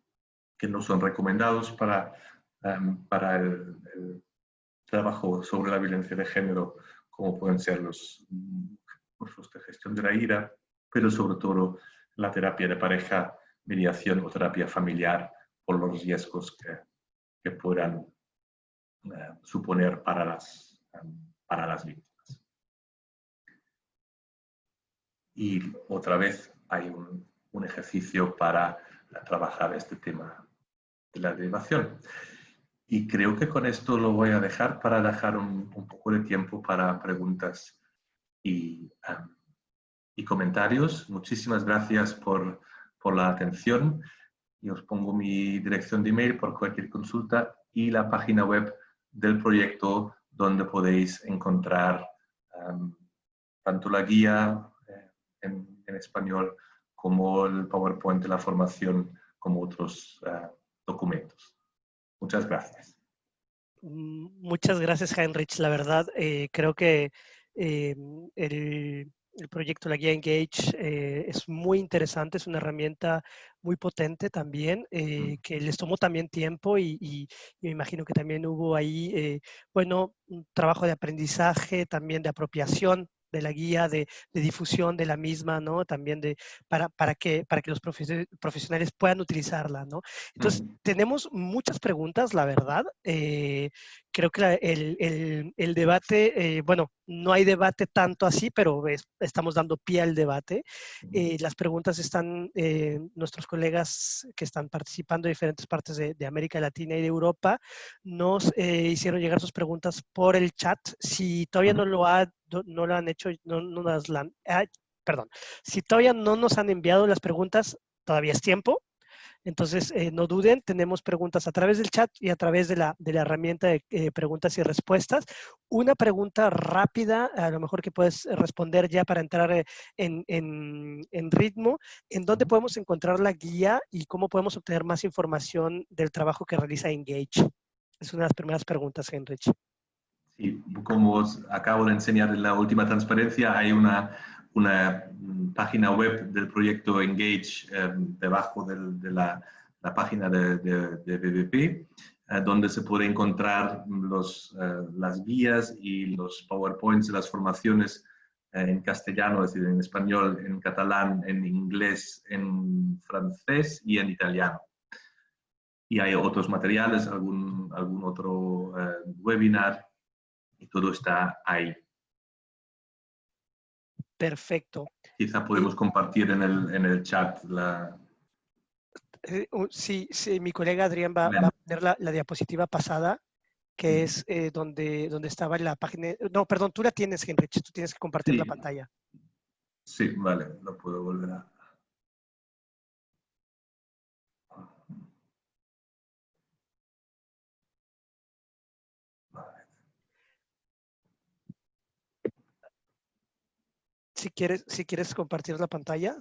que no son recomendados para el trabajo sobre la violencia de género, como pueden ser los cursos de gestión de la ira, pero sobre todo la terapia de pareja, mediación o terapia familiar, por los riesgos que puedan suponer para las víctimas. Y otra vez hay un ejercicio para trabajar este tema de la derivación. Y creo que con esto lo voy a dejar para dejar un poco de tiempo para preguntas y comentarios. Muchísimas gracias por la atención. Y os pongo mi dirección de email por cualquier consulta y la página web del proyecto, donde podéis encontrar tanto la guía en español como el PowerPoint de la formación, como otros documentos. Muchas gracias. Muchas gracias, Heinrich. La verdad, creo que el proyecto, la guía Engage, es muy interesante, es una herramienta muy potente también, que les tomó también tiempo y me imagino que también hubo ahí, bueno, un trabajo de aprendizaje, también de apropiación de la guía, de difusión de la misma, ¿no? También para que los profesionales puedan utilizarla, ¿no? Entonces, tenemos muchas preguntas, la verdad. Creo que el debate, bueno, no hay debate tanto así, pero estamos dando pie al debate. Las preguntas están, nuestros colegas que están participando de diferentes partes de América Latina y de Europa, nos hicieron llegar sus preguntas por el chat. Si todavía no lo han hecho, perdón, si todavía no nos han enviado las preguntas, todavía es tiempo. Entonces, no duden, tenemos preguntas a través del chat y a través de la herramienta de preguntas y respuestas. Una pregunta rápida, a lo mejor que puedes responder ya para entrar en ritmo. ¿En dónde podemos encontrar la guía y cómo podemos obtener más información del trabajo que realiza Engage? Es una de las primeras preguntas, Heinrich. Sí, como os acabo de enseñar en la última transparencia, hay una página web del proyecto Engage debajo de la página de BBP, donde se puede encontrar las guías y los PowerPoints de las formaciones en castellano, es decir, en español, en catalán, en inglés, en francés y en italiano. Y hay otros materiales, algún otro webinar, y todo está ahí. Perfecto. Quizá podemos compartir en el chat la... Sí, mi colega Adrián va a poner la diapositiva pasada, que es donde estaba la página. No, perdón, tú la tienes, Heinrich, tú tienes que compartir la pantalla. Sí, vale, lo puedo volver a... Si quieres compartir la pantalla.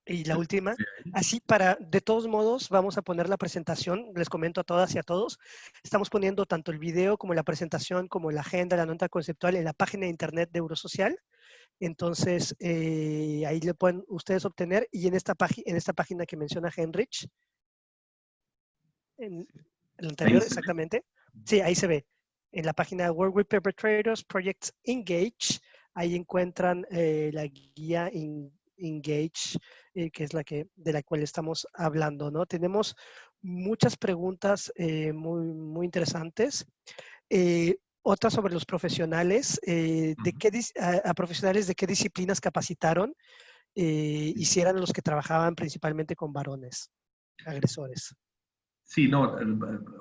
Y la última, así de todos modos, vamos a poner la presentación, les comento a todas y a todos, estamos poniendo tanto el video como la presentación, como la agenda, la nota conceptual en la página de internet de Eurosocial. Entonces, ahí le pueden ustedes obtener, y en esta página que menciona Heinrich, en el anterior, exactamente. Sí, ahí se ve. En la página Work with Perpetrators, Projects Engage, ahí encuentran la guía Engage, que es de la cual estamos hablando, ¿no? Tenemos muchas preguntas muy interesantes. Otra sobre los profesionales, a profesionales de qué disciplinas capacitaron, y si eran los que trabajaban principalmente con varones agresores. Sí, no,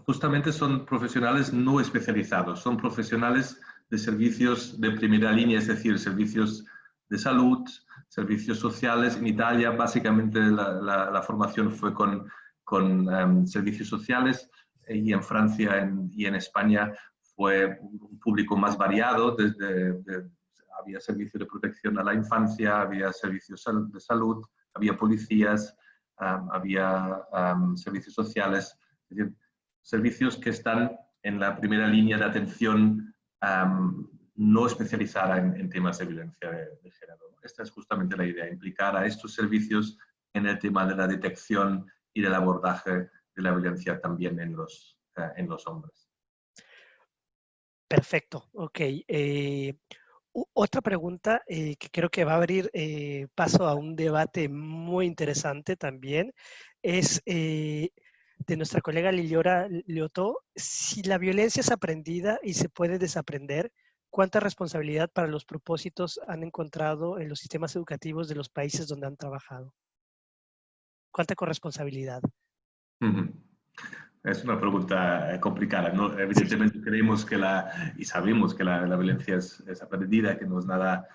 justamente son profesionales no especializados, son profesionales de servicios de primera línea, es decir, servicios de salud, servicios sociales. En Italia, básicamente, la formación fue con servicios sociales, y en Francia y en España fue un público más variado. Había servicios de protección a la infancia, había servicios de salud, había policías, había servicios sociales, es decir, servicios que están en la primera línea de atención no especializada en temas de violencia de género. Esta es justamente la idea, implicar a estos servicios en el tema de la detección y del abordaje de la violencia también en los hombres. Perfecto, ok. Otra pregunta que creo que va a abrir paso a un debate muy interesante también es de nuestra colega Liliora Liotó. Si la violencia es aprendida y se puede desaprender, ¿cuánta responsabilidad para los propósitos han encontrado en los sistemas educativos de los países donde han trabajado? ¿Cuánta corresponsabilidad? Es una pregunta complicada, ¿no? Evidentemente creemos y sabemos que la violencia es aprendida, que no es nada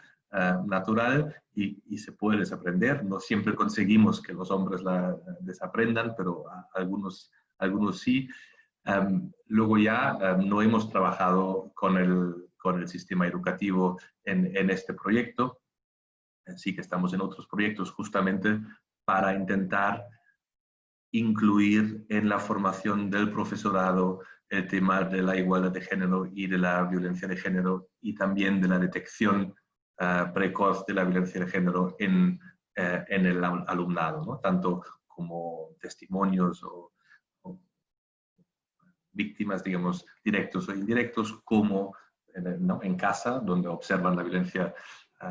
natural, y se puede desaprender. No siempre conseguimos que los hombres la desaprendan, pero algunos sí. Luego ya no hemos trabajado con el sistema educativo en este proyecto. Sí que estamos en otros proyectos justamente para intentar incluir en la formación del profesorado el tema de la igualdad de género y de la violencia de género, y también de la detección precoz de la violencia de género en el alumnado, ¿no? Tanto como testimonios o víctimas, digamos, directos o indirectos, como en casa, donde observan la violencia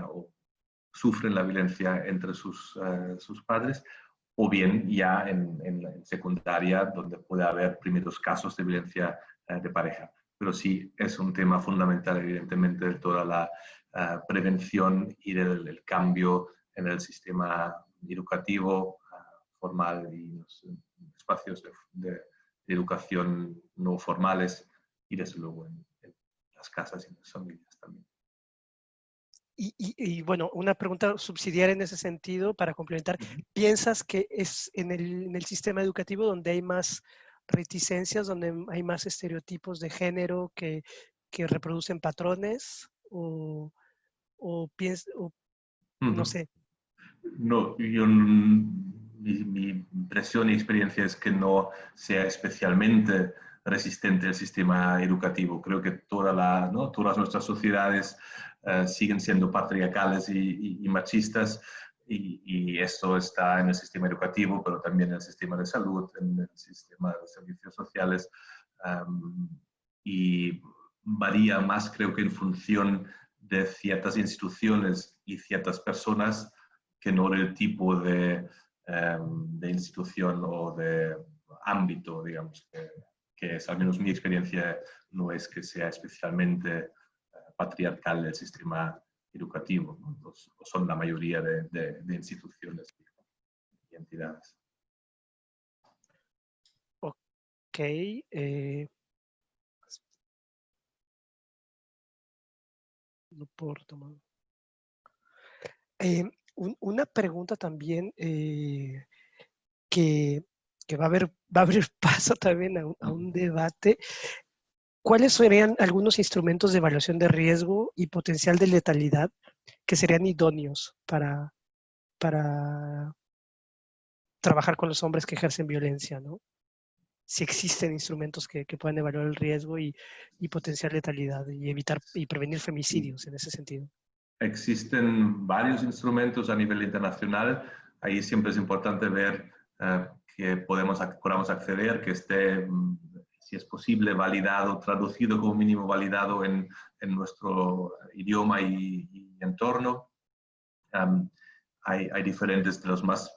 o sufren la violencia entre sus padres, o bien ya en secundaria, donde puede haber primeros casos de violencia de pareja. Pero sí es un tema fundamental, evidentemente, de toda la prevención y del cambio en el sistema educativo formal y los espacios de educación no formales, y desde luego en las casas y en las familias también. Y bueno, una pregunta subsidiaria en ese sentido para complementar. ¿Piensas que es en el sistema educativo donde hay más reticencias, donde hay más estereotipos de género que reproducen patrones? O no Ujú. sé. No, mi impresión y experiencia es que no sea especialmente resistente el sistema educativo. Creo que ¿no? Todas nuestras sociedades siguen siendo patriarcales y machistas, y esto está en el sistema educativo, pero también en el sistema de salud, en el sistema de servicios sociales, um, y varía más, creo que en función de ciertas instituciones y ciertas personas, que no del tipo de institución o de ámbito, digamos, que es, al menos mi experiencia, no es que sea especialmente patriarcal el sistema educativo, ¿no? Son la mayoría de instituciones y entidades. Ok. No por tomar. Una pregunta también que, que va a abrir paso también a un debate. ¿Cuáles serían algunos instrumentos de evaluación de riesgo y potencial de letalidad que serían idóneos para trabajar con los hombres que ejercen violencia, ¿no? Si existen instrumentos que puedan evaluar el riesgo y potenciar letalidad y evitar y prevenir femicidios en ese sentido. Existen varios instrumentos a nivel internacional. Ahí siempre es importante ver que podamos acceder, que esté, si es posible, validado, traducido como mínimo validado en nuestro idioma y entorno. Hay diferentes, de los más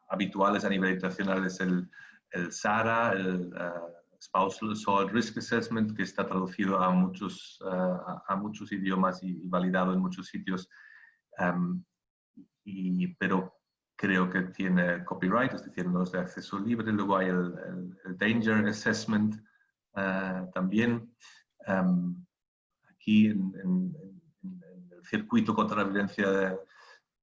habituales a nivel internacional es el SARA, el Spousal Assault Risk Assessment, que está traducido a muchos idiomas y validado en muchos sitios, pero creo que tiene copyright, es decir, no es de acceso libre. Luego hay el Danger Assessment también. Aquí en el circuito contra la violencia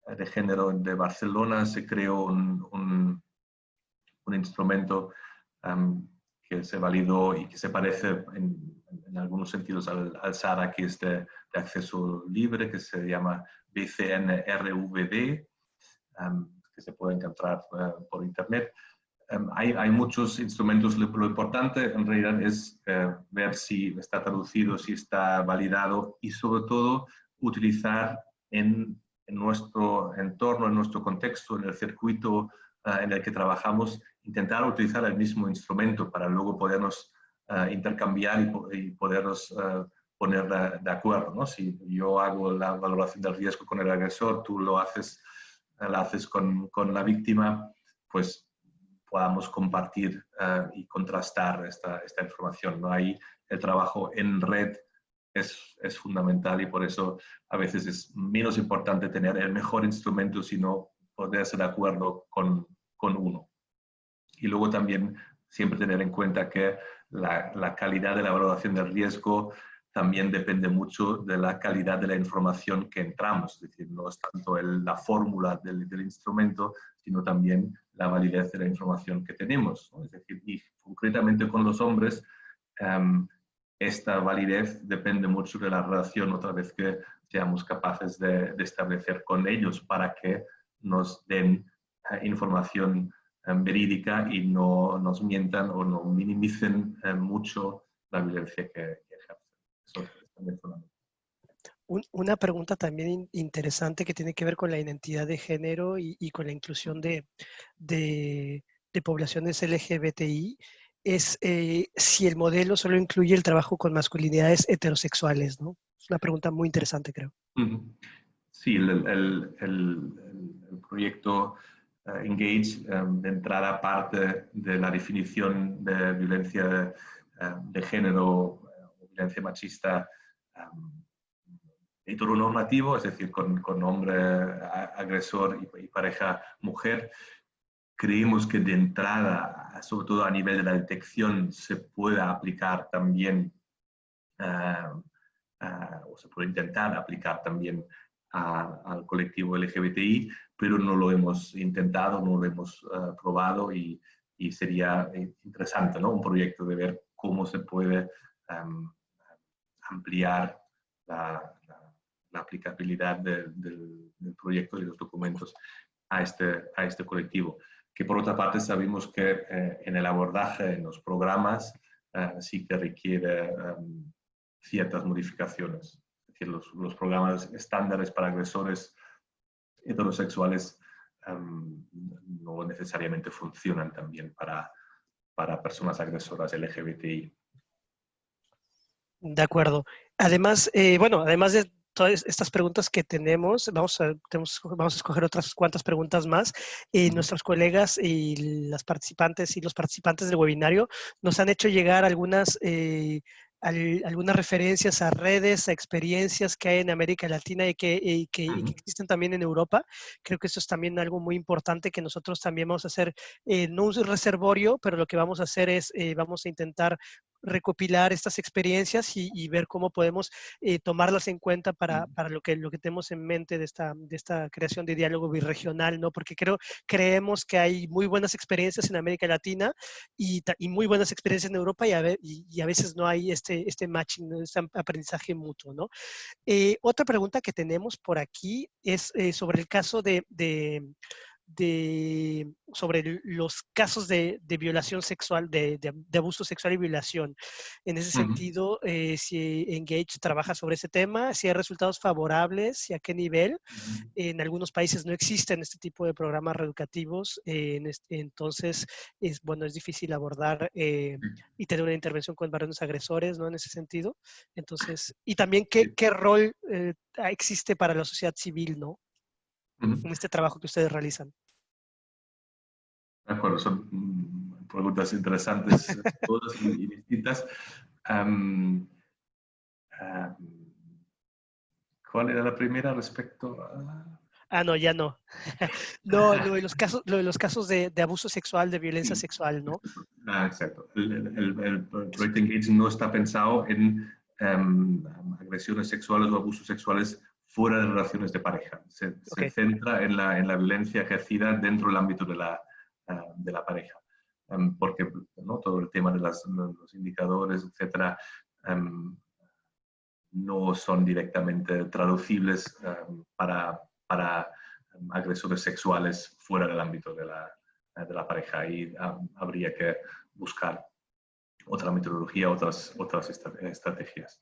de género de Barcelona se creó un instrumento que se validó y que se parece en algunos sentidos al SARA, que es de acceso libre, que se llama BCNRVD, que se puede encontrar por internet. Hay muchos instrumentos. Lo importante en realidad es ver si está traducido, si está validado, y sobre todo utilizar en nuestro entorno, en nuestro contexto, en el circuito en el que trabajamos, intentar utilizar el mismo instrumento para luego podernos intercambiar y podernos poner de acuerdo, ¿no? Si yo hago la valoración del riesgo con el agresor, tú la haces con la víctima, pues podamos compartir y contrastar esta información, ¿no? Ahí el trabajo en red es fundamental, y por eso a veces es menos importante tener el mejor instrumento, sino ponerse de acuerdo con uno. Y luego también siempre tener en cuenta que la calidad de la valoración del riesgo también depende mucho de la calidad de la información que entramos. Es decir, no es tanto la fórmula del instrumento, sino también la validez de la información que tenemos, ¿no? Es decir, y concretamente con los hombres, esta validez depende mucho de la relación, otra vez, que seamos capaces de establecer con ellos para que nos den información verídica y no nos mientan o no minimicen mucho la violencia que ejercen. Eso es también fundamental. Una pregunta también interesante que tiene que ver con la identidad de género y con la inclusión de poblaciones LGBTI es si el modelo solo incluye el trabajo con masculinidades heterosexuales, ¿no? Es una pregunta muy interesante, creo. Sí, el proyecto Engage de entrada parte de la definición de violencia de género o violencia machista heteronormativo, es decir, con hombre agresor y pareja mujer. Creemos que de entrada, sobre todo a nivel de la detección, se pueda aplicar también o se puede intentar aplicar también al colectivo LGBTI, pero no lo hemos intentado, no lo hemos probado y sería interesante, ¿no? Un proyecto de ver cómo se puede ampliar la aplicabilidad del proyecto y los documentos a este colectivo. Que por otra parte sabemos que en el abordaje, en los programas, sí que requiere ciertas modificaciones. Es decir, los programas estándares para agresores heterosexuales no necesariamente funcionan también para personas agresoras LGBTI. De acuerdo. Además, bueno, además de todas estas preguntas que tenemos, vamos a escoger otras cuantas preguntas más. Nuestros colegas y las participantes y los participantes del webinario nos han hecho llegar algunas referencias a redes, a experiencias que hay en América Latina y que existen también en Europa. Creo que eso es también algo muy importante que nosotros también vamos a hacer, no un reservorio, pero lo que vamos a hacer es, vamos a intentar recopilar estas experiencias y ver cómo podemos tomarlas en cuenta para lo que tenemos en mente de esta creación de diálogo birregional, ¿no? Porque creemos que hay muy buenas experiencias en América Latina y muy buenas experiencias en Europa y a veces no hay este matching, este aprendizaje mutuo, ¿no? Otra pregunta que tenemos por aquí es sobre el caso sobre los casos de violación sexual, de abuso sexual y violación. En ese sentido, si Engage trabaja sobre ese tema, si hay resultados favorables y a qué nivel. En algunos países no existen este tipo de programas reeducativos, entonces es difícil abordar y tener una intervención con varones agresores, ¿no? En ese sentido. Entonces, y también qué rol existe para la sociedad civil, ¿no? En este trabajo que ustedes realizan. De acuerdo, son preguntas interesantes todas y distintas. ¿Cuál era la primera respecto a...? No, ya no. No, lo de los casos de abuso sexual, de violencia sexual, ¿no? Exacto. El proyecto Engage no está pensado en agresiones sexuales o abusos sexuales fuera de relaciones de pareja. Se centra en la violencia ejercida dentro del ámbito de la pareja. Porque ¿no? Todo el tema de los indicadores, etcétera, no son directamente traducibles para agresores sexuales fuera del ámbito de la pareja. Y habría que buscar otra metodología, otras estrategias.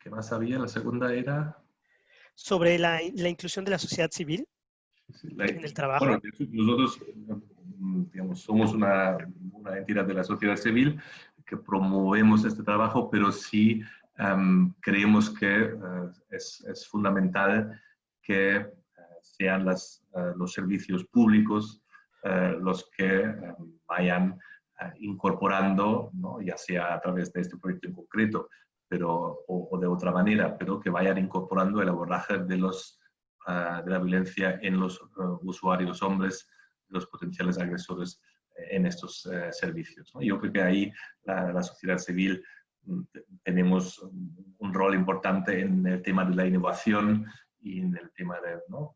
¿Qué más había? La segunda era... Sobre la inclusión de la sociedad civil en el trabajo. Bueno, nosotros digamos, somos una entidad de la sociedad civil que promovemos este trabajo, pero sí creemos que es fundamental que sean los servicios públicos los que vayan incorporando, ¿no? Ya sea a través de este proyecto en concreto, o de otra manera, pero que vayan incorporando el abordaje de la violencia en los usuarios hombres, los potenciales agresores en estos servicios, ¿no? Yo creo que ahí la sociedad civil tenemos un rol importante en el tema de la innovación y en el tema de, ¿no?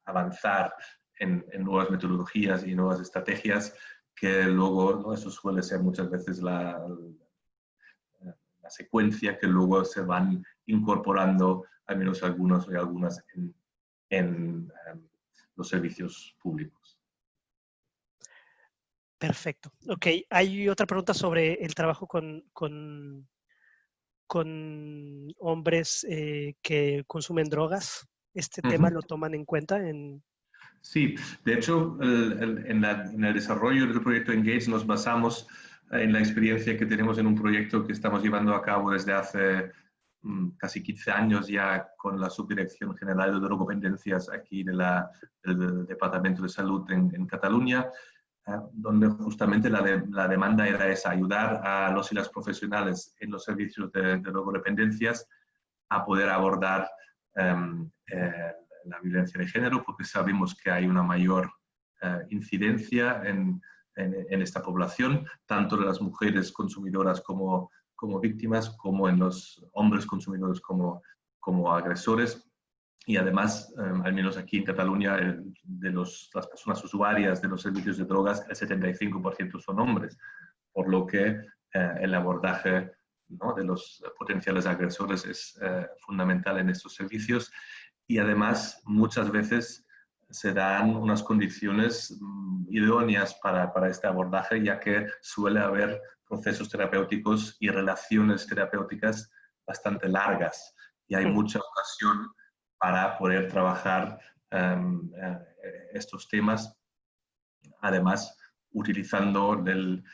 Avanzar en nuevas metodologías y nuevas estrategias que luego, ¿no? Eso suele ser muchas veces la secuencia que luego se van incorporando, al menos algunos y algunas, en los servicios públicos. Perfecto. Ok, hay otra pregunta sobre el trabajo con hombres que consumen drogas. ¿Este tema lo toman en cuenta? Sí, de hecho, en el desarrollo del proyecto Engage nos basamos en la experiencia que tenemos en un proyecto que estamos llevando a cabo desde hace casi 15 años ya con la Subdirección General de Drogodependencias aquí del Departamento de Salud en Cataluña, donde justamente la demanda era esa, ayudar a los y las profesionales en los servicios de drogodependencias a poder abordar la violencia de género, porque sabemos que hay una mayor incidencia en esta población, tanto de las mujeres consumidoras como como víctimas, como en los hombres consumidores como agresores. Y además, al menos aquí en Cataluña, las personas usuarias de los servicios de drogas, el 75% son hombres, por lo que el abordaje, ¿no?, de los potenciales agresores es fundamental en estos servicios. Y además, muchas veces se dan unas condiciones idóneas para este abordaje, ya que suele haber procesos terapéuticos y relaciones terapéuticas bastante largas y hay mucha ocasión para poder trabajar estos temas, además utilizando el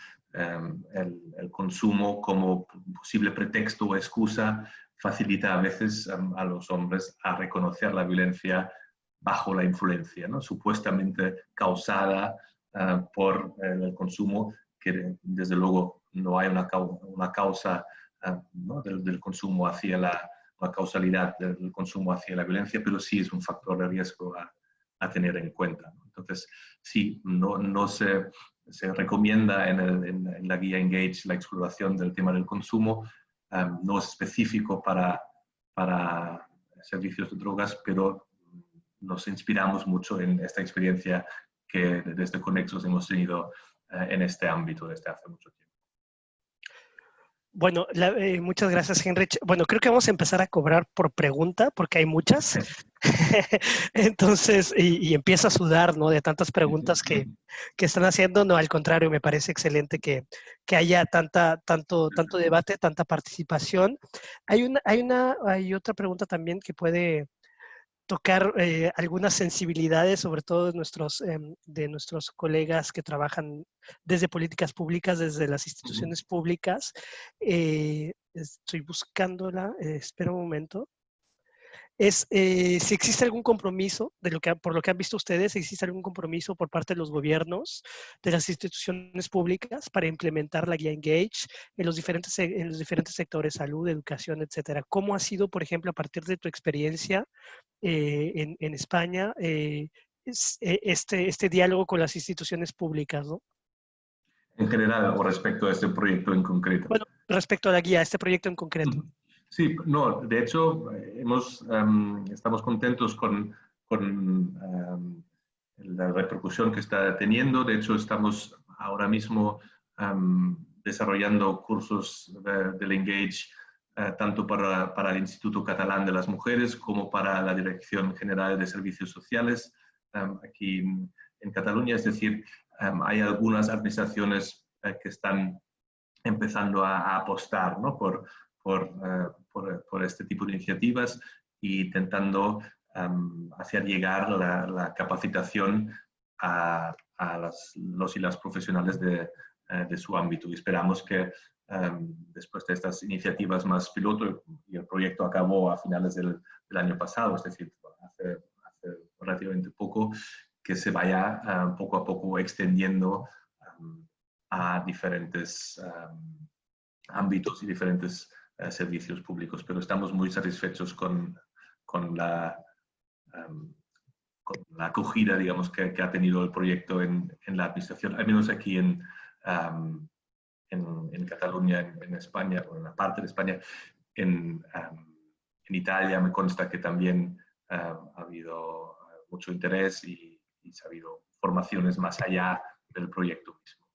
consumo como posible pretexto o excusa, facilita a veces a los hombres a reconocer la violencia bajo la influencia, ¿no?, supuestamente causada por el consumo, que desde luego no hay una causa ¿no?, del consumo hacia la causalidad del consumo hacia la violencia, pero sí es un factor de riesgo a tener en cuenta. Entonces, sí, no se recomienda en la guía Engage la exploración del tema del consumo, no es específico para servicios de drogas, pero nos inspiramos mucho en esta experiencia que desde Conexos hemos tenido en este ámbito desde hace mucho tiempo. Bueno, muchas gracias, Heinrich. Bueno, creo que vamos a empezar a cobrar por pregunta, porque hay muchas. Entonces, y empieza a sudar, ¿no?, de tantas preguntas que están haciendo. No, al contrario, me parece excelente que haya tanto debate, tanta participación. Hay otra pregunta también que puede tocar algunas sensibilidades, sobre todo de nuestros colegas que trabajan desde políticas públicas, desde las instituciones públicas. Estoy buscándola, espera un momento. Si existe algún compromiso, por lo que han visto ustedes, existe algún compromiso por parte de los gobiernos, de las instituciones públicas, para implementar la guía Engage en los diferentes sectores, salud, educación, etcétera. ¿Cómo ha sido, por ejemplo, a partir de tu experiencia en España, este diálogo con las instituciones públicas, ¿no? En general, o respecto a este proyecto en concreto. Bueno, respecto a la guía, este proyecto en concreto. Sí, no, de hecho, estamos contentos con la repercusión que está teniendo. De hecho, estamos ahora mismo desarrollando cursos del Engage, tanto para el Instituto Catalán de las Mujeres como para la Dirección General de Servicios Sociales aquí en Cataluña. Es decir, hay algunas administraciones que están empezando a apostar, ¿no?, por este tipo de iniciativas y intentando hacer llegar la capacitación a los y las profesionales de su ámbito. Y esperamos que después de estas iniciativas más piloto, y el proyecto acabó a finales del año pasado, es decir, hace relativamente poco, que se vaya poco a poco extendiendo a diferentes ámbitos y diferentes servicios públicos, pero estamos muy satisfechos con la acogida, digamos, que ha tenido el proyecto en la administración, al menos aquí en Cataluña, en España, o en la parte de España. En Italia me consta que también ha habido mucho interés y ha habido formaciones más allá del proyecto mismo.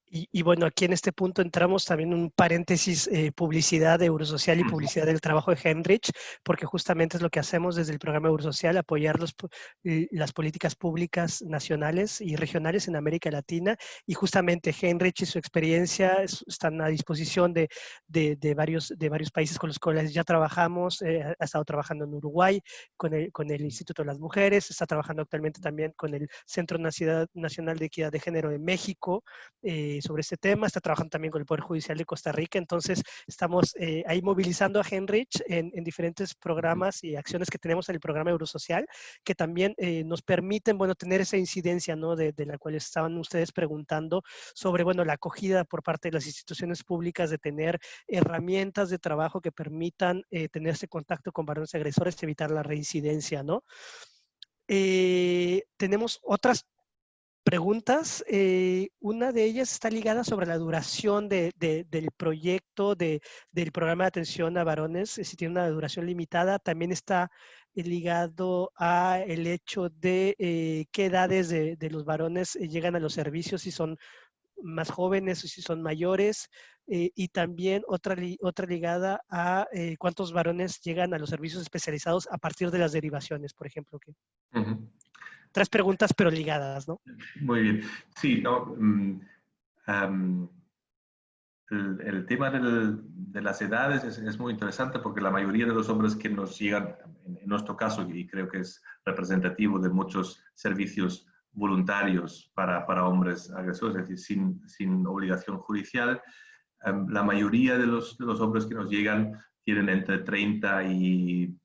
Y bueno, aquí en este punto entramos también en un paréntesis, publicidad de Eurosocial y publicidad del trabajo de Heinrich, porque justamente es lo que hacemos desde el programa Eurosocial, apoyar las políticas públicas nacionales y regionales en América Latina, y justamente Heinrich y su experiencia están a disposición de varios países con los cuales ya trabajamos. Ha estado trabajando en Uruguay con el Instituto de las Mujeres, está trabajando actualmente también con el Centro Nacional de Equidad de Género de México, sobre este tema. Está trabajando también con el Poder Judicial de Costa Rica. Entonces, estamos ahí movilizando a Heinrich en diferentes programas y acciones que tenemos en el programa Eurosocial, que también nos permiten, bueno, tener esa incidencia, ¿no?, de la cual estaban ustedes preguntando sobre, bueno, la acogida por parte de las instituciones públicas, de tener herramientas de trabajo que permitan tener ese contacto con varones agresores, evitar la reincidencia, ¿no? Tenemos otras preguntas. Una de ellas está ligada sobre la duración del proyecto, del programa de atención a varones, si tiene una duración limitada. También está ligado a el hecho de qué edades de los varones llegan a los servicios, si son más jóvenes o si son mayores. Y también otra ligada a cuántos varones llegan a los servicios especializados a partir de las derivaciones, por ejemplo. Ujú. Tres preguntas, pero ligadas, ¿no? Muy bien. Sí, no, el tema de las edades es muy interesante porque la mayoría de los hombres que nos llegan, en nuestro caso, y creo que es representativo de muchos servicios voluntarios para hombres agresores, es decir, sin obligación judicial, la mayoría de los hombres que nos llegan tienen entre 30 y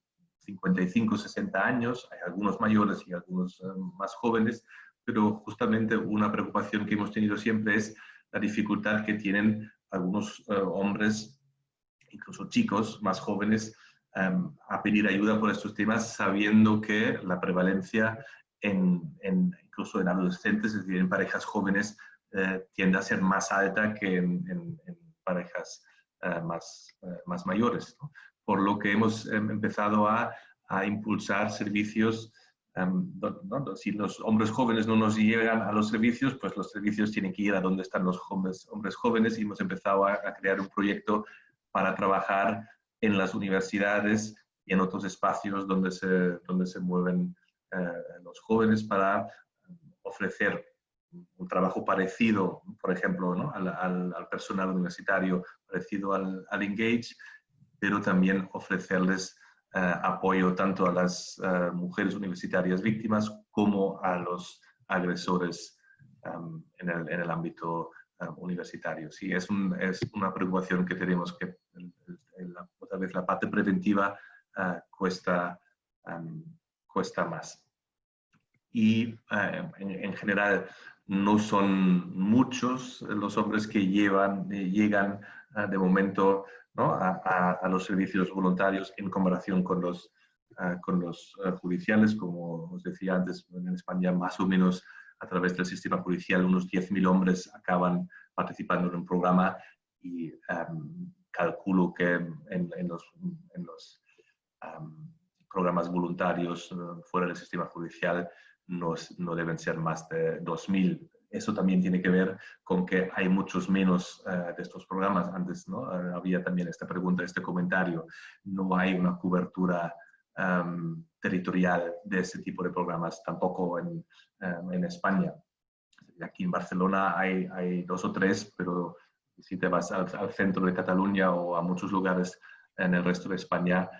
55, 60 años, hay algunos mayores y algunos más jóvenes, pero justamente una preocupación que hemos tenido siempre es la dificultad que tienen algunos hombres, incluso chicos más jóvenes, a pedir ayuda por estos temas, sabiendo que la prevalencia incluso en adolescentes, es decir, en parejas jóvenes, tiende a ser más alta que en parejas más mayores, ¿no? Por lo que hemos empezado a impulsar servicios. ¿No? Si los hombres jóvenes no nos llegan a los servicios, pues los servicios tienen que ir a donde están los hombres jóvenes, y hemos empezado a crear un proyecto para trabajar en las universidades y en otros espacios donde se mueven los jóvenes, para ofrecer un trabajo parecido, por ejemplo, ¿no? al personal universitario, parecido al Engage, pero también ofrecerles apoyo tanto a las mujeres universitarias víctimas como a los agresores en el ámbito universitario. Sí, es una preocupación que tenemos, que otra vez la parte preventiva cuesta más. Y en general no son muchos los hombres que llegan de momento, ¿no? a los servicios voluntarios en comparación con los judiciales. Como os decía antes, en España más o menos a través del sistema judicial unos 10.000 hombres acaban participando en un programa, y calculo que en los programas voluntarios fuera del sistema judicial no deben ser más de 2.000. Eso también tiene que ver con que hay muchos menos de estos programas. Antes, ¿no? Había también esta pregunta, este comentario. No hay una cobertura territorial de ese tipo de programas, tampoco en España. Aquí en Barcelona hay 2 o 3, pero si te vas al centro de Cataluña o a muchos lugares en el resto de España,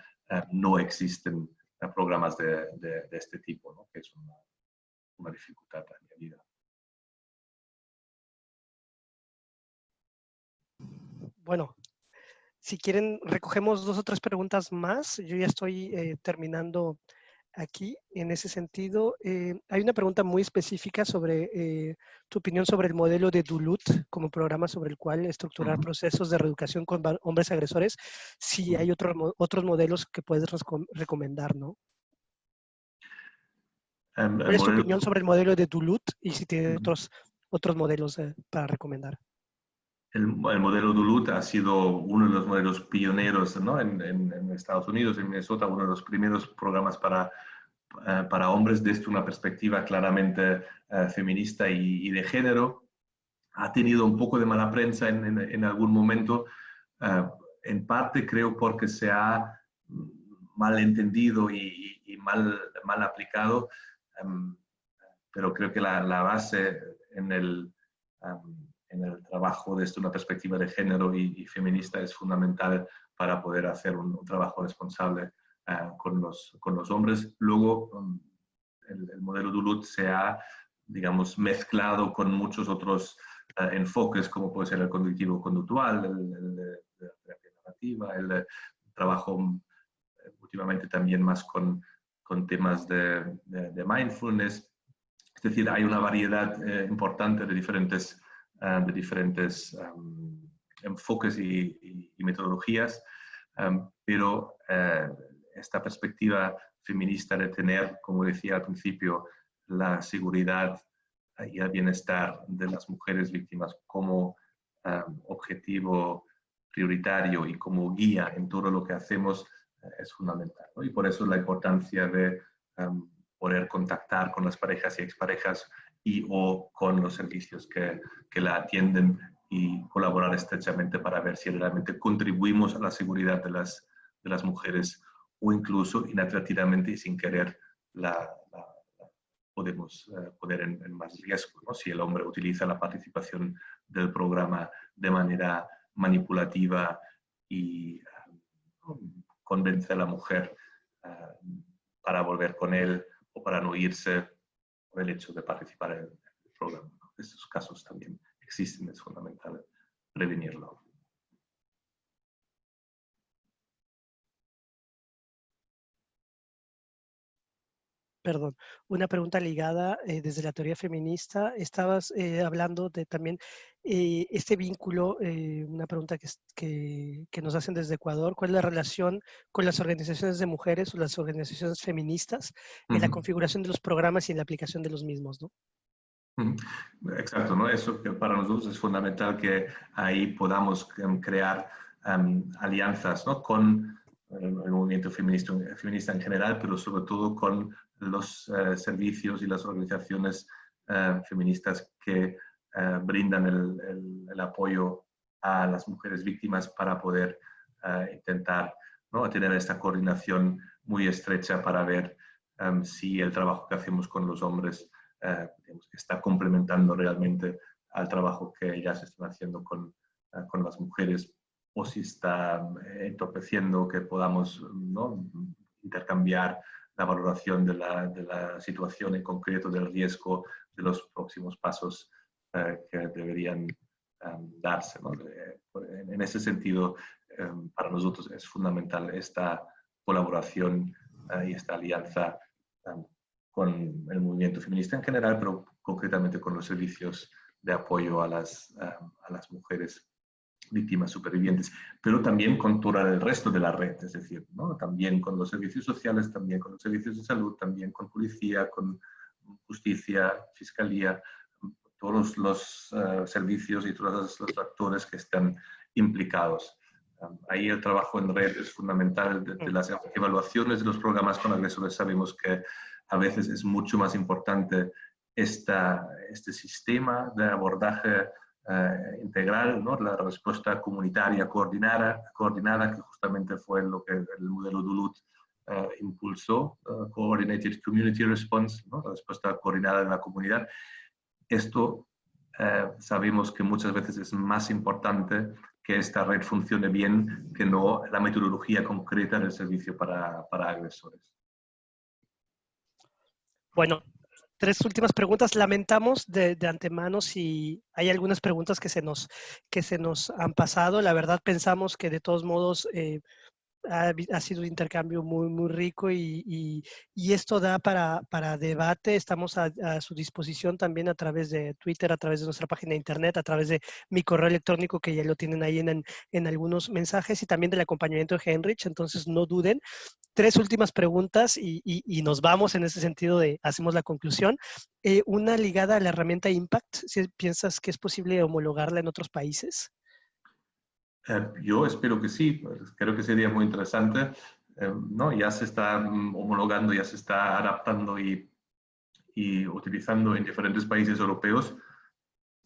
no existen programas de este tipo, ¿no? Que es una dificultad añadida. Bueno, si quieren, recogemos 2 o 3 preguntas más. Yo ya estoy terminando aquí en ese sentido. Hay una pregunta muy específica sobre tu opinión sobre el modelo de Duluth como programa sobre el cual estructurar procesos de reeducación con hombres agresores. Si hay otros modelos que puedes recomendar, ¿no? ¿Cuál es tu opinión sobre el modelo de Duluth y si tiene otros modelos para recomendar? El modelo Duluth ha sido uno de los modelos pioneros, ¿no? en Estados Unidos, en Minnesota, uno de los primeros programas para hombres desde una perspectiva claramente feminista y de género. Ha tenido un poco de mala prensa en algún momento, en parte creo porque se ha mal entendido y mal aplicado, pero creo que la base en el trabajo desde una perspectiva de género y feminista es fundamental para poder hacer un trabajo responsable con los hombres. Luego, el modelo Duluth se ha, digamos, mezclado con muchos otros enfoques, como puede ser el cognitivo-conductual, el de la terapia narrativa, el trabajo últimamente también más con temas de mindfulness. Es decir, hay una variedad importante de diferentes enfoques y metodologías, pero esta perspectiva feminista de tener, como decía al principio, la seguridad y el bienestar de las mujeres víctimas como objetivo prioritario y como guía en todo lo que hacemos es fundamental, ¿no? Y por eso la importancia de poder contactar con las parejas y exparejas y o con los servicios que la atienden y colaborar estrechamente para ver si realmente contribuimos a la seguridad de las mujeres o incluso inadvertidamente y sin querer podemos poner en más riesgo, ¿no? Si el hombre utiliza la participación del programa de manera manipulativa y convence a la mujer para volver con él o para no irse por el hecho de participar en el programa, ¿no? Estos casos también existen, es fundamental prevenirlo. Perdón, una pregunta ligada desde la teoría feminista. Estabas hablando de también este vínculo, una pregunta que nos hacen desde Ecuador. ¿Cuál es la relación con las organizaciones de mujeres o las organizaciones feministas en la configuración de los programas y en la aplicación de los mismos, ¿no? Exacto, ¿no? Eso que para nosotros es fundamental que ahí podamos crear alianzas, ¿no? Con el movimiento feminista en general, pero sobre todo con los servicios y las organizaciones feministas que brindan el apoyo a las mujeres víctimas para poder intentar, ¿no?, tener esta coordinación muy estrecha para ver si el trabajo que hacemos con los hombres está complementando realmente al trabajo que ellas están haciendo con las mujeres, o si está entorpeciendo que podamos, ¿no?, intercambiar la valoración de la situación en concreto, del riesgo, de los próximos pasos que deberían darse, ¿no? En ese sentido, para nosotros es fundamental esta colaboración y esta alianza con el movimiento feminista en general, pero concretamente con los servicios de apoyo a las mujeres víctimas supervivientes, pero también con todo el resto de la red, es decir, ¿no?, también con los servicios sociales, también con los servicios de salud, también con policía, con justicia, fiscalía, todos los servicios y todos los actores que están implicados. Ahí el trabajo en red es fundamental. De las evaluaciones de los programas con agresores sabemos que a veces es mucho más importante este sistema de abordaje integral, ¿no?, la respuesta comunitaria coordinada, que justamente fue lo que el modelo Duluth impulsó, Coordinated Community Response, ¿no?, la respuesta coordinada en la comunidad. Esto sabemos que muchas veces es más importante que esta red funcione bien que no la metodología concreta del servicio para agresores. Bueno, 3 últimas preguntas. Lamentamos de antemano si hay algunas preguntas que se nos han pasado. La verdad pensamos que de todos modos ha sido un intercambio muy, muy rico y esto da para debate. Estamos a su disposición también a través de Twitter, a través de nuestra página de internet, a través de mi correo electrónico que ya lo tienen ahí en algunos mensajes y también del acompañamiento de Heinrich. Entonces no duden. 3 últimas preguntas y nos vamos en ese sentido hacemos la conclusión. Una ligada a la herramienta Impact, si piensas que es posible homologarla en otros países. Yo espero que sí, creo que sería muy interesante, ¿no? Ya se está homologando, ya se está adaptando y utilizando en diferentes países europeos,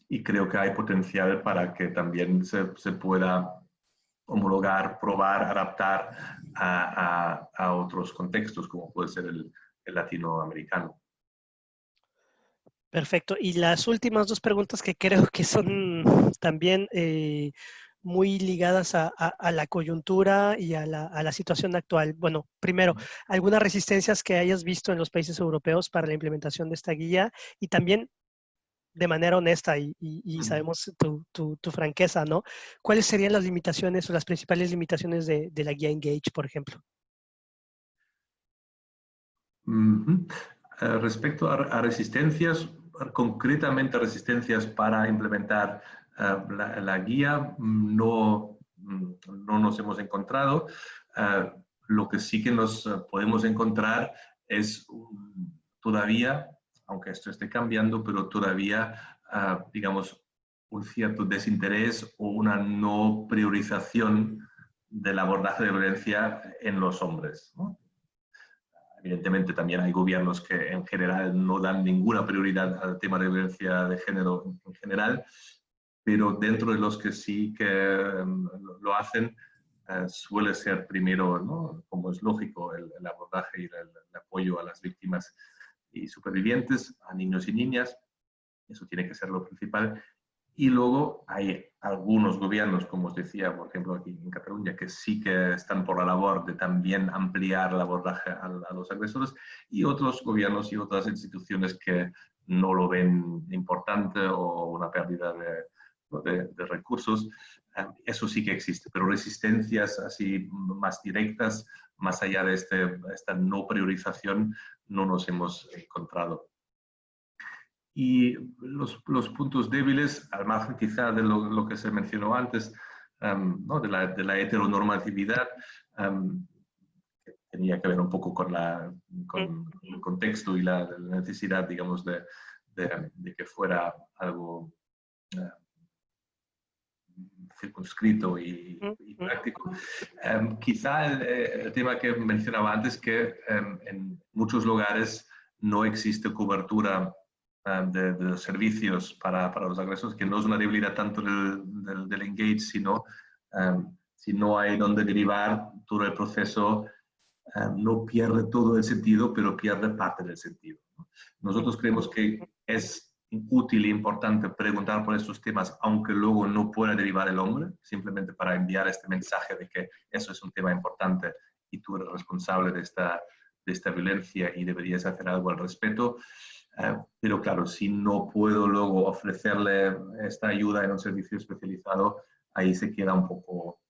y creo que hay potencial para que también se pueda homologar, probar, adaptar a otros contextos, como puede ser el latinoamericano. Perfecto. Y las últimas 2 preguntas que creo que son también muy ligadas a la coyuntura y a la situación actual. Bueno, primero, algunas resistencias que hayas visto en los países europeos para la implementación de esta guía y también de manera honesta y sabemos tu franqueza, ¿no? ¿Cuáles serían las limitaciones o las principales limitaciones de la guía Engage, por ejemplo? Respecto a resistencias, concretamente resistencias para implementar la guía, no nos hemos encontrado. Lo que sí que nos podemos encontrar es todavía aunque esto esté cambiando, pero todavía, digamos, un cierto desinterés o una no priorización del abordaje de violencia en los hombres, ¿no? Evidentemente también hay gobiernos que en general no dan ninguna prioridad al tema de violencia de género en general, pero dentro de los que sí que lo hacen, suele ser primero, ¿no? Como es lógico, el abordaje y el apoyo a las víctimas y supervivientes, a niños y niñas. Eso tiene que ser lo principal. Y luego hay algunos gobiernos, como os decía, por ejemplo, aquí en Cataluña, que sí que están por la labor de también ampliar el abordaje a los agresores, y otros gobiernos y otras instituciones que no lo ven importante o una pérdida de recursos. Eso sí que existe, pero resistencias así más directas, más allá de esta no priorización, no nos hemos encontrado. Y los puntos débiles, al margen quizá de lo que se mencionó antes, ¿no? de la heteronormatividad, que tenía que ver un poco con el contexto y la necesidad, digamos, de que fuera algo circunscrito y práctico. Quizá el tema que mencionaba antes, que en muchos lugares no existe cobertura de los servicios para los agresores, que no es una debilidad tanto del Engage, sino si no hay donde derivar, todo el proceso no pierde todo el sentido, pero pierde parte del sentido. Nosotros creemos que es útil e importante preguntar por estos temas, aunque luego no pueda derivar el hombre, simplemente para enviar este mensaje de que eso es un tema importante y tú eres responsable de esta violencia y deberías hacer algo al respecto. Pero claro, si no puedo luego ofrecerle esta ayuda en un servicio especializado, ahí se queda un poco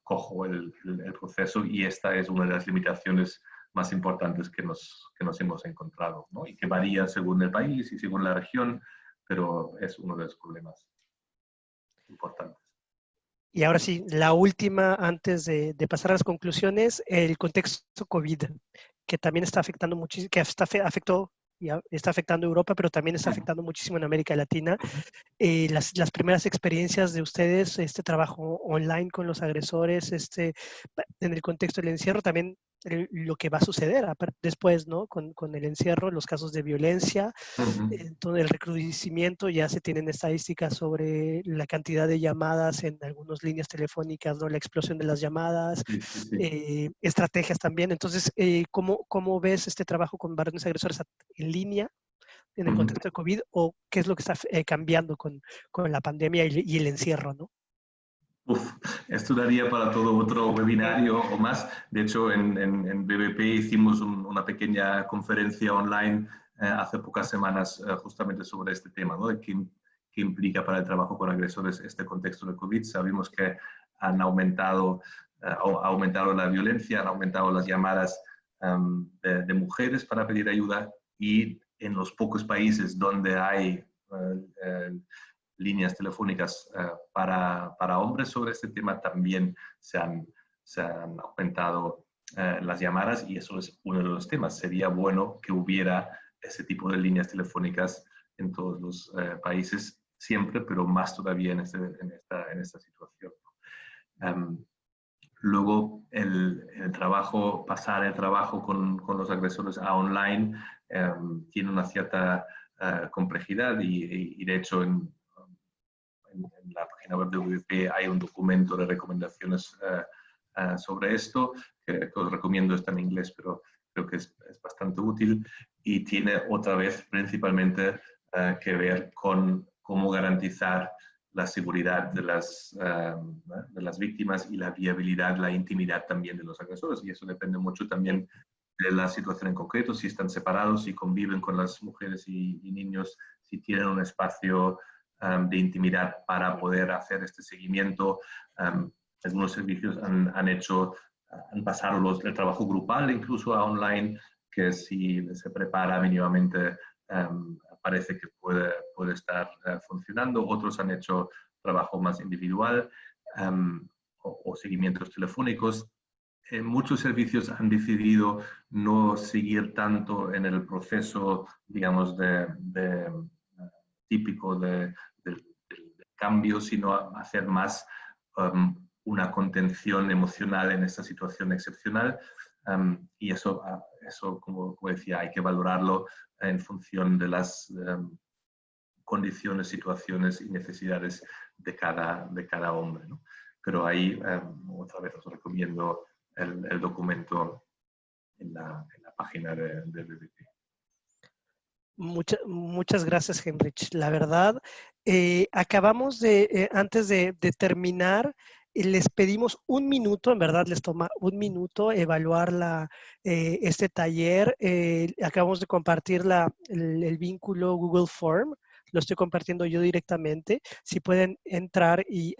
cojo el proceso, y esta es una de las limitaciones más importantes que nos hemos encontrado, ¿no? Y que varía según el país y según la región, pero es uno de los problemas importantes. Y ahora sí, la última, antes de pasar a las conclusiones, el contexto COVID, que también está afectando muchísimo, que afectó y está afectando a Europa, pero también está afectando muchísimo en América Latina. Las primeras experiencias de ustedes, este trabajo online con los agresores, en el contexto del encierro, también lo que va a suceder después, ¿no? Con el encierro, los casos de violencia, todo el recrudecimiento, ya se tienen estadísticas sobre la cantidad de llamadas en algunas líneas telefónicas, ¿no? La explosión de las llamadas, Sí. estrategias también. Entonces, ¿cómo ves este trabajo con varones agresores en línea en el contexto de COVID, o qué es lo que está cambiando con la pandemia y el encierro, ¿no? Esto daría para todo otro webinario o más. De hecho, en BBP hicimos una pequeña conferencia online hace pocas semanas justamente sobre este tema, ¿no? De qué implica para el trabajo con agresores este contexto de COVID. Sabemos que ha aumentado la violencia, han aumentado las llamadas de mujeres para pedir ayuda, y en los pocos países donde hay líneas telefónicas para hombres sobre este tema, también se han aumentado las llamadas, y eso es uno de los temas. Sería bueno que hubiera ese tipo de líneas telefónicas en todos los países siempre, pero más todavía en esta situación. Luego, pasar el trabajo con los agresores a online tiene una cierta complejidad, y de hecho en la página web de VP hay un documento de recomendaciones sobre esto, que os recomiendo. Está en inglés, pero creo que es bastante útil, y tiene otra vez principalmente que ver con cómo garantizar la seguridad de las víctimas y la viabilidad, la intimidad también de los agresores, y eso depende mucho también de la situación en concreto, si están separados, si conviven con las mujeres y niños, si tienen un espacio de intimidad para poder hacer este seguimiento. Algunos servicios han pasado el trabajo grupal incluso a online, que si se prepara mínimamente parece que puede estar funcionando. Otros han hecho trabajo más individual o seguimientos telefónicos. muchos servicios han decidido no seguir tanto en el proceso, digamos, típico del cambio, sino hacer más una contención emocional en esta situación excepcional. Y eso, como decía, hay que valorarlo en función de las condiciones, situaciones y necesidades de cada hombre, ¿no? Pero ahí, otra vez, os recomiendo el documento en la página de BBP. Muchas gracias, Heinrich. La verdad, acabamos antes de terminar, les pedimos un minuto, en verdad les toma un minuto evaluar este taller. Acabamos de compartir el vínculo Google Form, lo estoy compartiendo yo directamente. Si pueden entrar y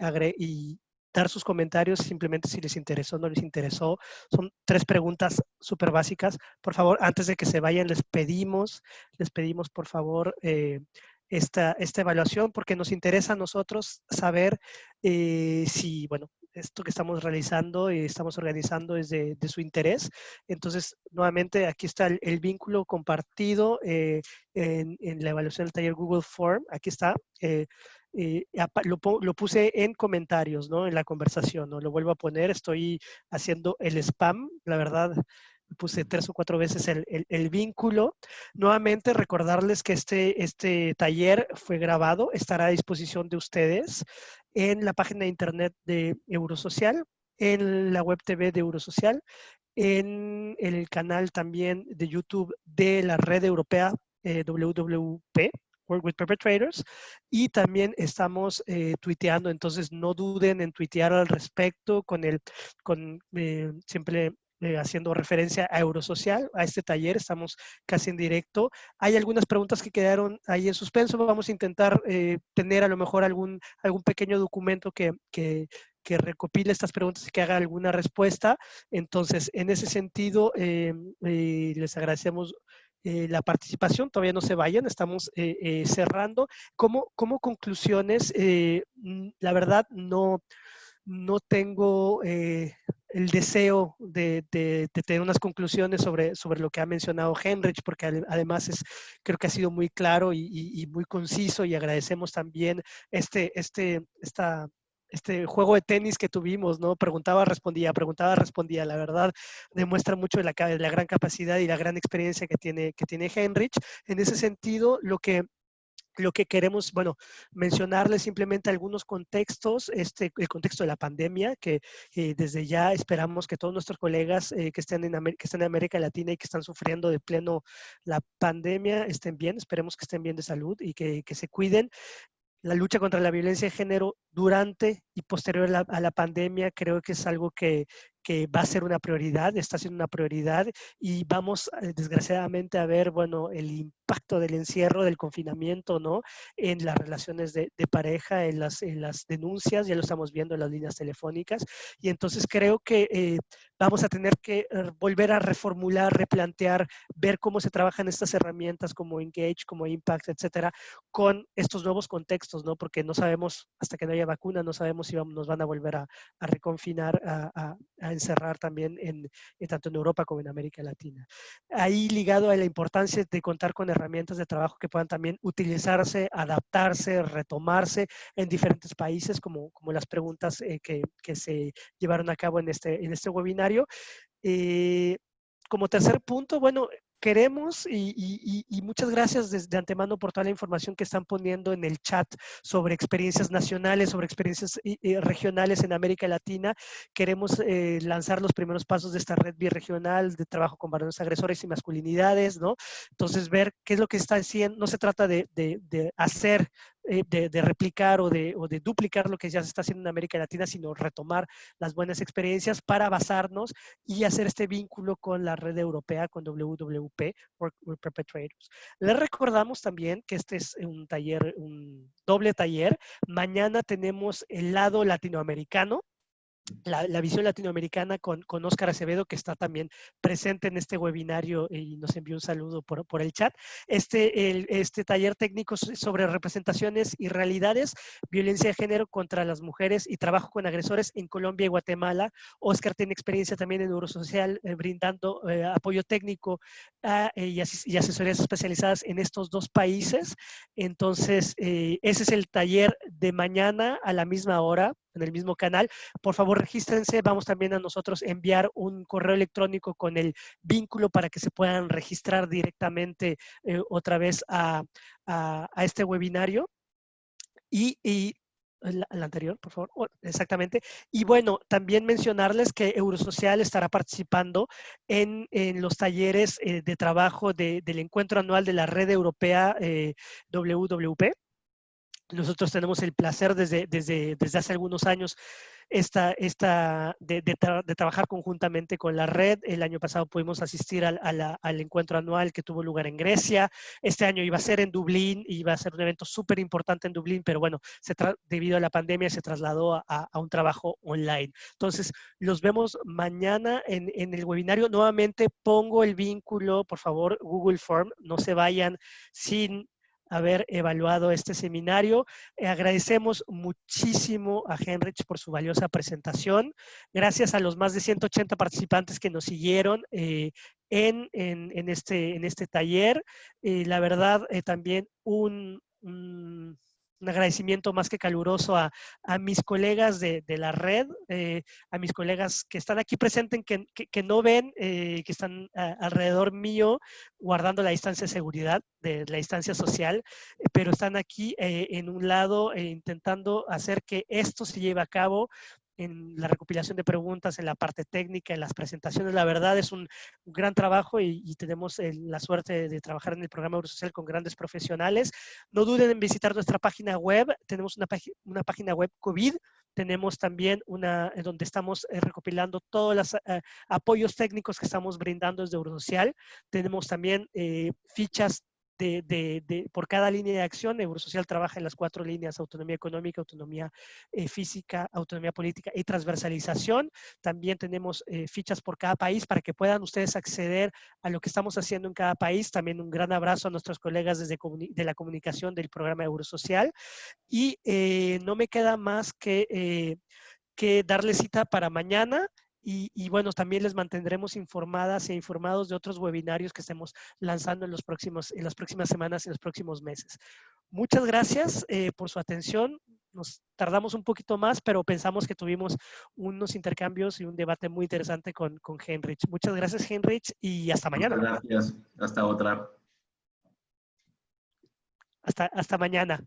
dar sus comentarios, simplemente si les interesó o no les interesó. Son 3 preguntas súper básicas. Por favor, antes de que se vayan, les pedimos por favor esta evaluación, porque nos interesa a nosotros saber si, bueno, esto que estamos realizando y estamos organizando es de su interés. Entonces, nuevamente, aquí está el vínculo compartido en la evaluación del taller Google Form. Aquí está. Lo puse en comentarios, ¿no? En la conversación, ¿no? Lo vuelvo a poner. Estoy haciendo el spam, la verdad. Puse 3 o 4 veces el vínculo. Nuevamente recordarles que este taller fue grabado, estará a disposición de ustedes en la página de internet de Eurosocial, en la web TV de Eurosocial, en el canal también de YouTube de la red europea WWP, Work with Perpetrators, y también estamos tuiteando, entonces no duden en tuitear al respecto siempre haciendo referencia a Eurosocial, a este taller, estamos casi en directo. Hay algunas preguntas que quedaron ahí en suspenso, vamos a intentar tener a lo mejor algún pequeño documento que recopile estas preguntas y que haga alguna respuesta. Entonces, en ese sentido, les agradecemos la participación, todavía no se vayan, estamos cerrando. Como conclusiones, la verdad no tengo el deseo de tener unas conclusiones sobre lo que ha mencionado Heinrich, porque además creo que ha sido muy claro y muy conciso, y agradecemos también este juego de tenis que tuvimos, ¿no? Preguntaba, respondía, la verdad demuestra mucho la gran capacidad y la gran experiencia que tiene Heinrich. En ese sentido, lo que queremos, bueno, mencionarles simplemente algunos contextos, el contexto de la pandemia, que desde ya esperamos que todos nuestros colegas que están en América Latina y que están sufriendo de pleno la pandemia estén bien, esperemos que estén bien de salud y que se cuiden. La lucha contra la violencia de género durante y posterior a la pandemia creo que es algo que va a ser una prioridad, está siendo una prioridad, y vamos desgraciadamente a ver, bueno, el impacto del encierro, del confinamiento, ¿no? En las relaciones de pareja, en las denuncias, ya lo estamos viendo en las líneas telefónicas, y entonces creo que vamos a tener que volver a reformular, replantear, ver cómo se trabajan estas herramientas como Engage, como Impact, etcétera, con estos nuevos contextos, ¿no? Porque no sabemos, hasta que no haya vacuna, no sabemos si nos van a volver a reconfinar, a encerrar también tanto en Europa como en América Latina. Ahí ligado a la importancia de contar con herramientas de trabajo que puedan también utilizarse, adaptarse, retomarse en diferentes países, como las preguntas que se llevaron a cabo en este webinario. Como tercer punto, bueno, queremos y muchas gracias de antemano por toda la información que están poniendo en el chat sobre experiencias nacionales, sobre experiencias regionales en América Latina. Queremos lanzar los primeros pasos de esta red birregional de trabajo con varones agresores y masculinidades, ¿no? Entonces, ver qué es lo que está haciendo. No se trata de hacer, de replicar o de duplicar lo que ya se está haciendo en América Latina, sino retomar las buenas experiencias para basarnos y hacer este vínculo con la red europea, con WWP, Work with Perpetrators. Les recordamos también que este es un taller, un doble taller. Mañana tenemos el lado latinoamericano, la visión latinoamericana con Óscar Acevedo, que está también presente en este webinario y nos envió un saludo por el chat. Este taller técnico sobre representaciones y realidades, violencia de género contra las mujeres y trabajo con agresores en Colombia y Guatemala. Óscar tiene experiencia también en Eurosocial, brindando apoyo técnico y asesorías especializadas en estos dos países. Entonces, ese es el taller de mañana a la misma hora, en el mismo canal. Por favor, regístrense. Vamos también a nosotros enviar un correo electrónico con el vínculo para que se puedan registrar directamente otra vez a este webinario. Y la anterior, por favor. Exactamente. Y bueno, también mencionarles que Eurosocial estará participando en los talleres de trabajo del encuentro anual de la Red Europea WWP. Nosotros tenemos el placer desde hace algunos años de trabajar conjuntamente con la red. El año pasado pudimos asistir al encuentro anual que tuvo lugar en Grecia. Este año iba a ser en Dublín, iba a ser un evento súper importante en Dublín, pero bueno, debido a la pandemia se trasladó a un trabajo online. Entonces, los vemos mañana en el webinario. Nuevamente pongo el vínculo, por favor, Google Form, no se vayan sin haber evaluado este seminario. Agradecemos muchísimo a Heinrich por su valiosa presentación. Gracias a los más de 180 participantes que nos siguieron en este taller. La verdad, también un agradecimiento más que caluroso a mis colegas de la red, a mis colegas que están aquí presentes, que no ven, que están alrededor mío, guardando la distancia de seguridad, de la distancia social, pero están aquí en un lado intentando hacer que esto se lleve a cabo en la recopilación de preguntas, en la parte técnica, en las presentaciones. La verdad es un gran trabajo y tenemos la suerte de trabajar en el programa Eurosocial con grandes profesionales. No duden en visitar nuestra página web. Tenemos una página web COVID. Tenemos también donde estamos recopilando todos los apoyos técnicos que estamos brindando desde Eurosocial. Tenemos también fichas por cada línea de acción. Eurosocial trabaja en las 4 líneas: autonomía económica, autonomía física, autonomía política y transversalización. También tenemos fichas por cada país para que puedan ustedes acceder a lo que estamos haciendo en cada país. También un gran abrazo a nuestros colegas de la comunicación del programa Eurosocial. Y no me queda más que darle cita para mañana. Y bueno, también les mantendremos informadas e informados de otros webinarios que estemos lanzando en las próximas semanas, en los próximos meses. Muchas gracias por su atención. Nos tardamos un poquito más, pero pensamos que tuvimos unos intercambios y un debate muy interesante con Heinrich. Muchas gracias, Heinrich, y hasta mañana. Muchas gracias. Hasta otra. Hasta mañana.